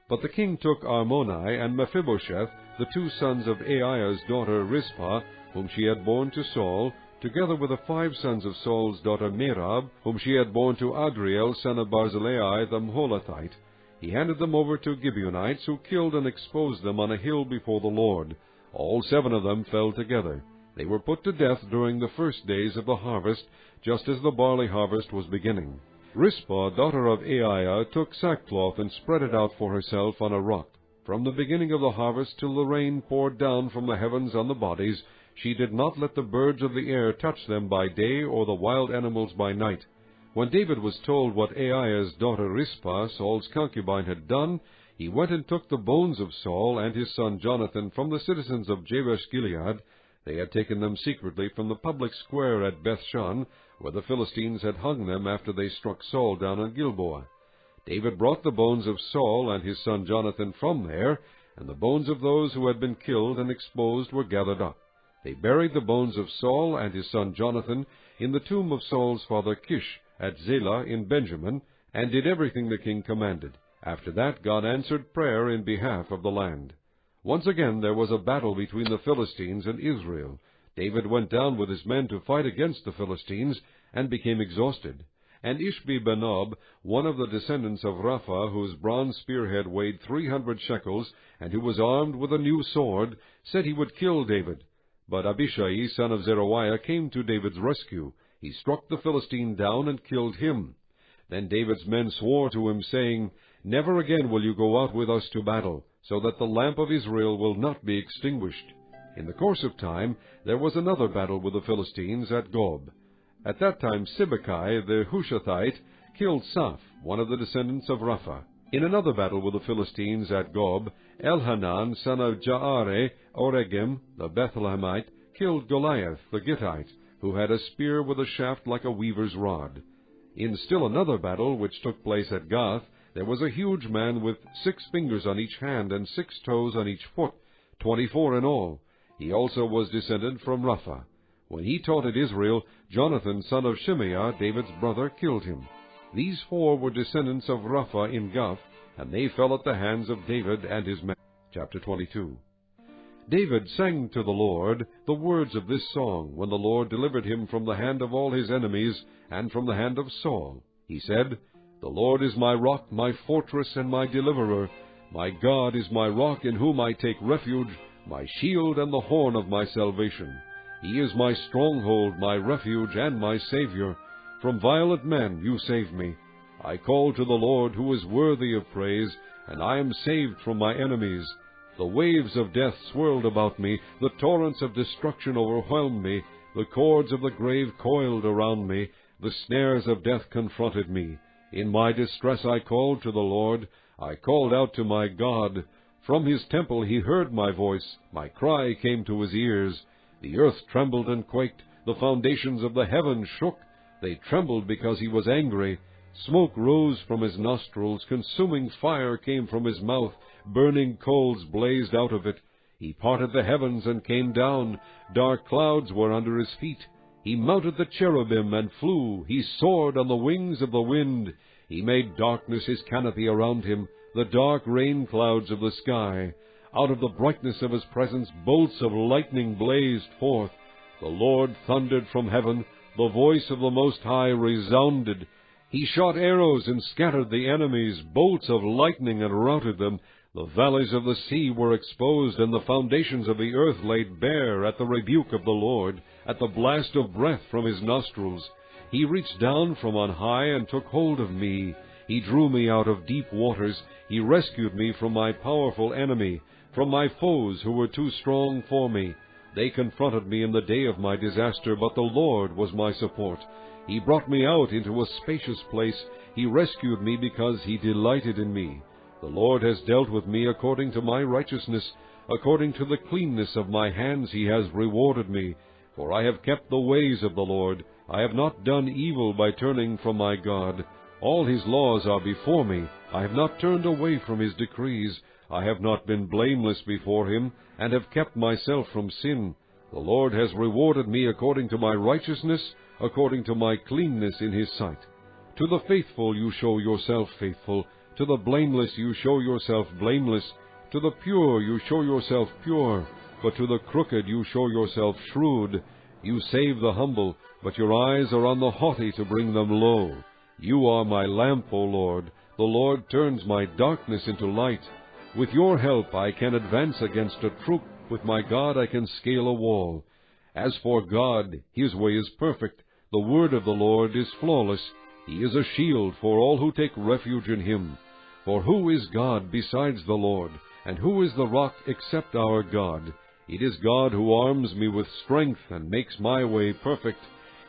But the king took Armoni and Mephibosheth, the 2 sons of Aiah's daughter Rizpah, whom she had borne to Saul, together with the 5 sons of Saul's daughter Merab, whom she had borne to Adriel, son of Barzillai the Meholathite. He handed them over to Gibeonites, who killed and exposed them on a hill before the Lord. All 7 of them fell together. They were put to death during the first days of the harvest, just as the barley harvest was beginning. Rizpah, daughter of Aiah, took sackcloth and spread it out for herself on a rock. From the beginning of the harvest till the rain poured down from the heavens on the bodies, she did not let the birds of the air touch them by day or the wild animals by night. When David was told what Aiah's daughter Rizpah, Saul's concubine, had done, he went and took the bones of Saul and his son Jonathan from the citizens of Jabesh-Gilead. They had taken them secretly from the public square at Bethshan, where the Philistines had hung them after they struck Saul down on Gilboa. David brought the bones of Saul and his son Jonathan from there, and the bones of those who had been killed and exposed were gathered up. They buried the bones of Saul and his son Jonathan in the tomb of Saul's father Kish at Zelah in Benjamin, and did everything the king commanded. After that God answered prayer in behalf of the land. Once again there was a battle between the Philistines and Israel. David went down with his men to fight against the Philistines, and became exhausted. And Ishbi-Benob, one of the descendants of Rapha, whose bronze spearhead weighed 300 shekels, and who was armed with a new sword, said he would kill David. But Abishai, son of Zeruiah, came to David's rescue. He struck the Philistine down and killed him. Then David's men swore to him, saying, "Never again will you go out with us to battle, so that the lamp of Israel will not be extinguished." In the course of time there was another battle with the Philistines at Gob. At that time Sibbecai the Hushathite killed Saph, one of the descendants of Rapha. In another battle with the Philistines at Gob, Elhanan, son of Jaare Oregim, the Bethlehemite, killed Goliath the Gittite, who had a spear with a shaft like a weaver's rod. In still another battle, which took place at Gath, there was a huge man with 6 fingers on each hand and 6 toes on each foot, 24 in all. He also was descended from Rapha. When he taught at Israel, Jonathan, son of Shimeah, David's brother, killed him. These 4 were descendants of Rapha in Gath, and they fell at the hands of David and his men. Chapter 22. David sang to the Lord the words of this song, when the Lord delivered him from the hand of all his enemies, and from the hand of Saul. He said, The Lord is my rock, my fortress, and my deliverer. My God is my rock, in whom I take refuge, my shield and the horn of my salvation. He is my stronghold, my refuge, and my Savior. From violent men you save me. I call to the Lord, who is worthy of praise, and I am saved from my enemies. The waves of death swirled about me, the torrents of destruction overwhelmed me, the cords of the grave coiled around me, the snares of death confronted me. In my distress I called to the Lord, I called out to my God. From his temple he heard my voice, my cry came to his ears. The earth trembled and quaked, the foundations of the heavens shook. They trembled because he was angry. Smoke rose from his nostrils, consuming fire came from his mouth, burning coals blazed out of it. He parted the heavens and came down, dark clouds were under his feet. He mounted the cherubim and flew, he soared on the wings of the wind. He made darkness his canopy around him, the dark rain clouds of the sky. Out of the brightness of his presence bolts of lightning blazed forth. The Lord thundered from heaven, the voice of the Most High resounded. He shot arrows and scattered the enemies, bolts of lightning and routed them. The valleys of the sea were exposed, and the foundations of the earth laid bare at the rebuke of the Lord, at the blast of breath from his nostrils. He reached down from on high and took hold of me. He drew me out of deep waters. He rescued me from my powerful enemy, from my foes who were too strong for me. They confronted me in the day of my disaster, but the Lord was my support. He brought me out into a spacious place. He rescued me because he delighted in me. The Lord has dealt with me according to my righteousness. According to the cleanness of my hands he has rewarded me. For I have kept the ways of the Lord. I have not done evil by turning from my God. All his laws are before me. I have not turned away from his decrees. I have not been blameless before him, and have kept myself from sin. The Lord has rewarded me according to my righteousness, according to my cleanness in his sight. To the faithful you show yourself faithful. To the blameless you show yourself blameless. To the pure you show yourself pure. But to the crooked you show yourself shrewd. You save the humble, but your eyes are on the haughty to bring them low. You are my lamp, O Lord. The Lord turns my darkness into light. With your help I can advance against a troop. With my God I can scale a wall. As for God, his way is perfect. The word of the Lord is flawless. He is a shield for all who take refuge in him. For who is God besides the Lord? And who is the rock except our God? It is God who arms me with strength and makes my way perfect.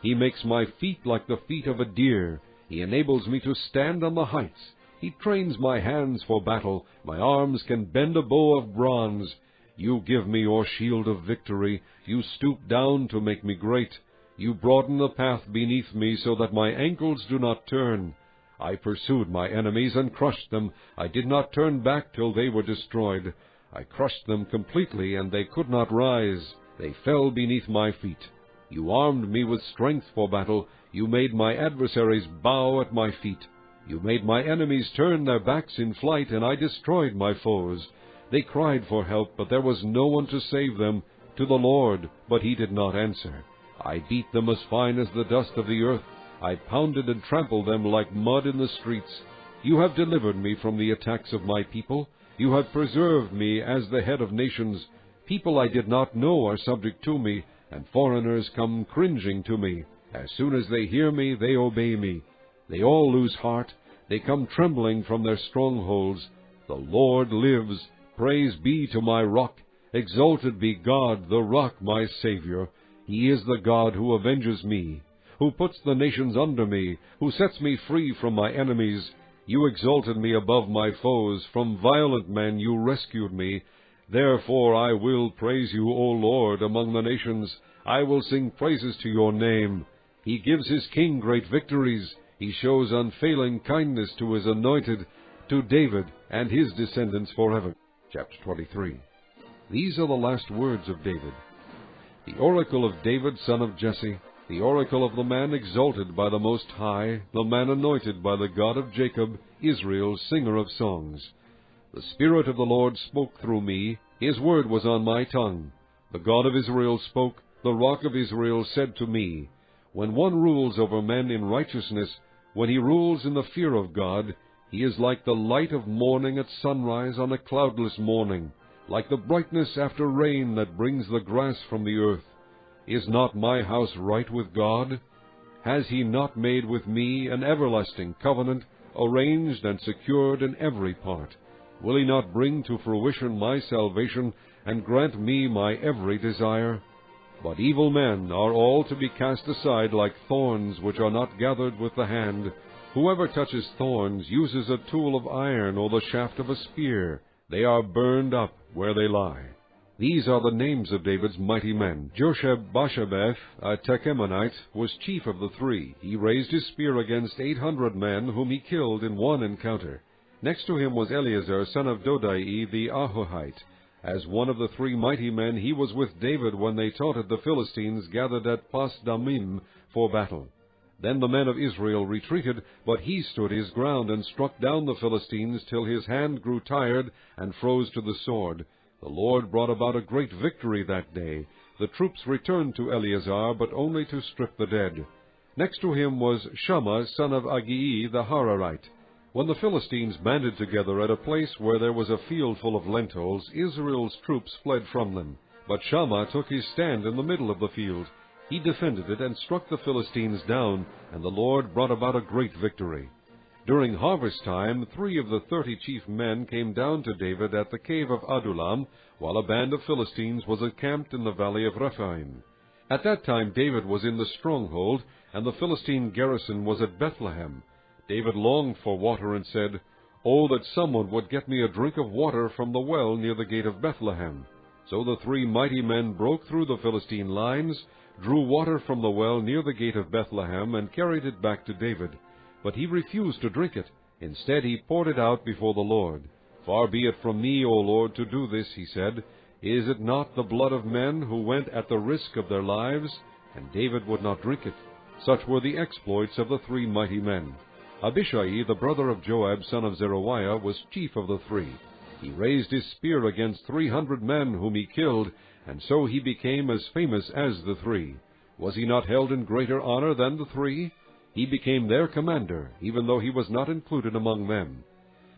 He makes my feet like the feet of a deer. He enables me to stand on the heights. He trains my hands for battle. My arms can bend a bow of bronze. You give me your shield of victory. You stoop down to make me great. You broaden the path beneath me so that my ankles do not turn. I pursued my enemies and crushed them. I did not turn back till they were destroyed. I crushed them completely, and they could not rise. They fell beneath my feet. You armed me with strength for battle. You made my adversaries bow at my feet. You made my enemies turn their backs in flight, and I destroyed my foes. They cried for help, but there was no one to save them. To the Lord, but he did not answer. I beat them as fine as the dust of the earth. I pounded and trampled them like mud in the streets. You have delivered me from the attacks of my people. You have preserved me as the head of nations. People I did not know are subject to me, and foreigners come cringing to me. As soon as they hear me, they obey me. They all lose heart. They come trembling from their strongholds. The Lord lives. Praise be to my rock. Exalted be God, the rock, my Savior. He is the God who avenges me, who puts the nations under me, who sets me free from my enemies. You exalted me above my foes. From violent men you rescued me. Therefore I will praise you, O Lord, among the nations. I will sing praises to your name. He gives his king great victories. He shows unfailing kindness to his anointed. to David and his descendants forever. Chapter 23. These are the last words of David. The oracle of David, son of Jesse, the oracle of the man exalted by the Most High, the man anointed by the God of Jacob, Israel's singer of songs. The Spirit of the Lord spoke through me, his word was on my tongue. The God of Israel spoke, the Rock of Israel said to me, When one rules over men in righteousness, when he rules in the fear of God, he is like the light of morning at sunrise on a cloudless morning, like the brightness after rain that brings the grass from the earth. Is not my house right with God? Has he not made with me an everlasting covenant, arranged and secured in every part? Will he not bring to fruition my salvation, and grant me my every desire? But evil men are all to be cast aside like thorns which are not gathered with the hand. Whoever touches thorns uses a tool of iron or the shaft of a spear. They are burned up where they lie. These are the names of David's mighty men. Josheb-Basshebeth, a Tekemonite, was chief of the three. He raised his spear against 800 men, whom he killed in one encounter. Next to him was Eleazar, son of Dodai the Ahohite. As one of the three mighty men, he was with David when they taunted the Philistines gathered at Pas-Damim for battle. Then the men of Israel retreated, but he stood his ground and struck down the Philistines till his hand grew tired and froze to the sword. The Lord brought about a great victory that day. The troops returned to Eleazar, but only to strip the dead. Next to him was Shammah, son of Agee the Hararite. When the Philistines banded together at a place where there was a field full of lentils, Israel's troops fled from them. But Shammah took his stand in the middle of the field. He defended it and struck the Philistines down, and the Lord brought about a great victory. During harvest time, 3 of the 30 chief men came down to David at the cave of Adullam, while a band of Philistines was encamped in the valley of Rephaim. At that time David was in the stronghold, and the Philistine garrison was at Bethlehem. David longed for water and said, "Oh, that someone would get me a drink of water from the well near the gate of Bethlehem." So the 3 mighty men broke through the Philistine lines, drew water from the well near the gate of Bethlehem, and carried it back to David. But he refused to drink it. Instead he poured it out before the Lord. "Far be it from me, O Lord, to do this," he said. "Is it not the blood of men who went at the risk of their lives?" And David would not drink it. Such were the exploits of the 3 mighty men. Abishai, the brother of Joab, son of Zeruiah, was chief of the 3. He raised his spear against 300 men whom he killed, and so he became as famous as the 3. Was he not held in greater honor than the 3? He became their commander, even though he was not included among them.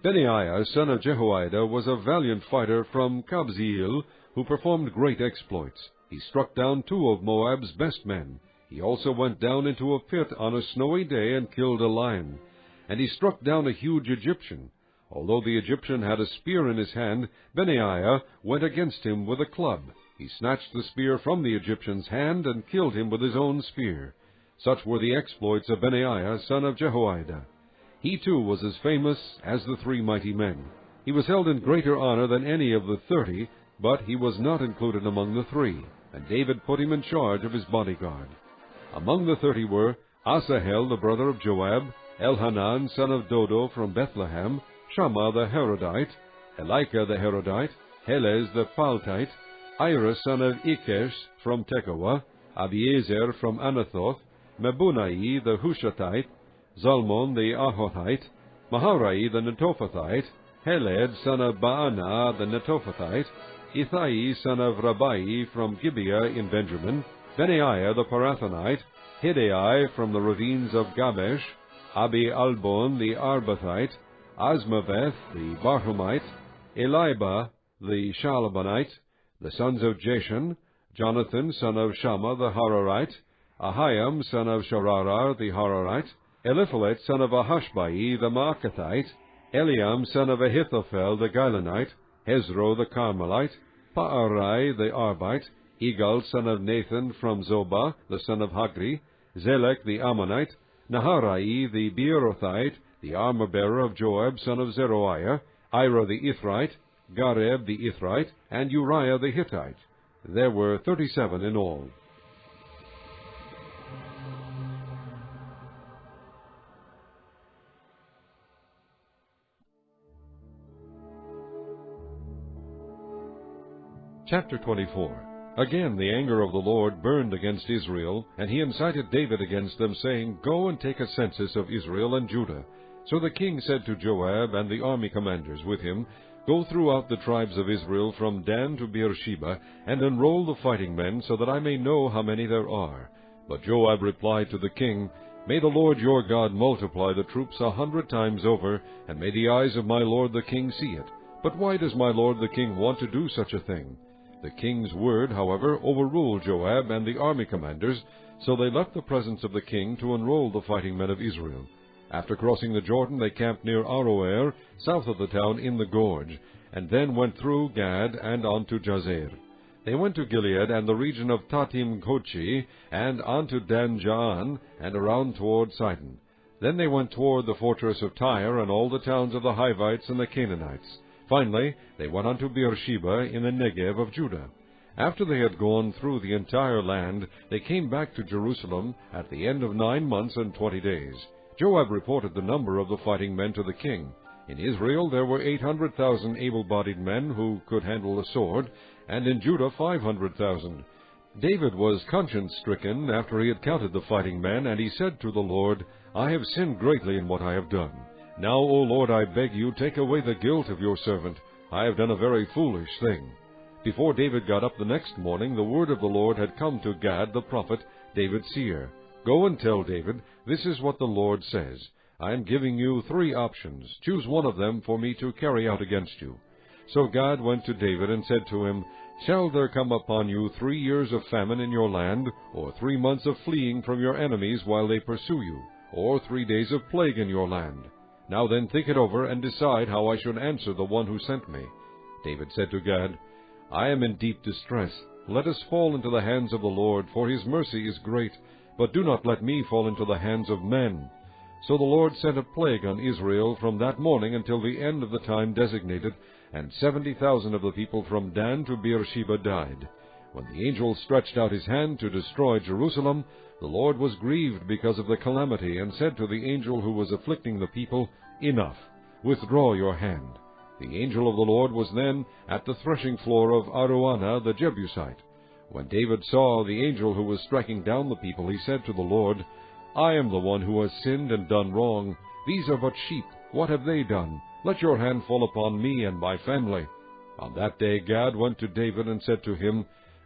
Benaiah, son of Jehoiada, was a valiant fighter from Kabzeel, who performed great exploits. He struck down 2 of Moab's best men. He also went down into a pit on a snowy day and killed a lion. And he struck down a huge Egyptian. Although the Egyptian had a spear in his hand, Benaiah went against him with a club. He snatched the spear from the Egyptian's hand and killed him with his own spear. Such were the exploits of Benaiah, son of Jehoiada. He too was as famous as the 3 mighty men. He was held in greater honor than any of the 30, but he was not included among the 3, and David put him in charge of his bodyguard. Among the 30 were Asahel, the brother of Joab, Elhanan, son of Dodo from Bethlehem, Shammah the Harodite, Elika the Harodite, Helez the Paltite, Ira son of Ikesh from Tekoa, Abiezer from Anathoth, Mebunai the Hushathite, Zalmon the Ahohite, Maharai the Netophathite, Heled son of Baanah the Netophathite, Ithai son of Rabai from Gibeah in Benjamin, Benaiah the Parathonite, Hidai from the ravines of Gabesh, Abi-Albon the Arbathite, Asmaveth the Barhumite, Eliba the Shalabonite, the sons of Jashan, Jonathan son of Shammah the Hararite, Ahiam son of Shararar the Hararite, Eliphalet son of Ahashbai the Maacathite, Eliam son of Ahithophel the Gilonite, Hezro the Carmelite, Paarai the Arbite, Egal son of Nathan from Zobah, the son of Hagri, Zelek the Ammonite, Naharai the Beerothite, the armor-bearer of Joab son of Zeruiah, Ira the Ithrite, Gareb the Ithrite, and Uriah the Hittite. There were 37 in all. Chapter 24. Again the anger of the Lord burned against Israel, and he incited David against them, saying, Go and take a census of Israel and Judah. So the king said to Joab and the army commanders with him, Go throughout the tribes of Israel from Dan to Beersheba, and enroll the fighting men, so that I may know how many there are. But Joab replied to the king, May the Lord your God multiply the troops 100 times over, and may the eyes of my lord the king see it. But why does my lord the king want to do such a thing? The king's word, however, overruled Joab and the army commanders, so they left the presence of the king to enroll the fighting men of Israel. After crossing the Jordan, they camped near Aroer, south of the town in the gorge, and then went through Gad and on to Jazer. They went to Gilead and the region of Tatim-Kochi, and on to Dan-Jaan, and around toward Sidon. Then they went toward the fortress of Tyre and all the towns of the Hivites and the Canaanites. Finally, they went on to Beersheba in the Negev of Judah. After they had gone through the entire land, they came back to Jerusalem at the end of 9 months and 20 days. Joab reported the number of the fighting men to the king. In Israel there were 800,000 able-bodied men who could handle a sword, and in Judah 500,000. David was conscience-stricken after he had counted the fighting men, and he said to the Lord, I have sinned greatly in what I have done. Now, O Lord, I beg you, take away the guilt of your servant. I have done a very foolish thing. Before David got up the next morning, the word of the Lord had come to Gad the prophet, David's seer. Go and tell David, this is what the Lord says. I am giving you 3 options. Choose one of them for me to carry out against you. So Gad went to David and said to him, Shall there come upon you 3 years of famine in your land, or 3 months of fleeing from your enemies while they pursue you, or 3 days of plague in your land? Now then think it over, and decide how I should answer the one who sent me. David said to Gad, I am in deep distress. Let us fall into the hands of the Lord, for his mercy is great, but do not let me fall into the hands of men. So the Lord sent a plague on Israel from that morning until the end of the time designated, and 70,000 of the people from Dan to Beersheba died. When the angel stretched out his hand to destroy Jerusalem, the Lord was grieved because of the calamity, and said to the angel who was afflicting the people, Enough, withdraw your hand. The angel of the Lord was then at the threshing floor of Araunah the Jebusite. When David saw the angel who was striking down the people, he said to the Lord, I am the one who has sinned and done wrong. These are but sheep. What have they done? Let your hand fall upon me and my family. On that day Gad went to David and said to him,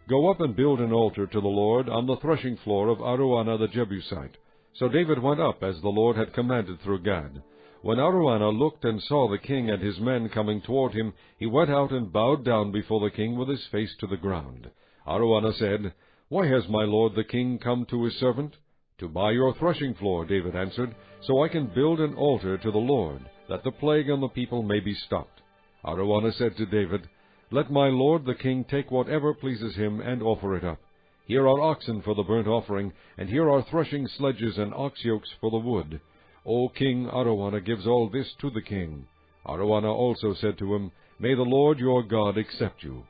Go up and build an altar to the Lord on the threshing floor of Araunah the Jebusite. So David went up as the Lord had commanded through Gad. When Araunah looked and saw the king and his men coming toward him, he went out and bowed down before the king with his face to the ground. Araunah said, Why has my lord the king come to his servant? To buy your threshing floor, David answered, so I can build an altar to the Lord, that the plague on the people may be stopped. Araunah said to David, Let my lord the king take whatever pleases him and offer it up. Here are oxen for the burnt offering, and here are threshing sledges and ox yokes for the wood. O king, Araunah gives all this to the king. Araunah also said to him, May the Lord your God accept you.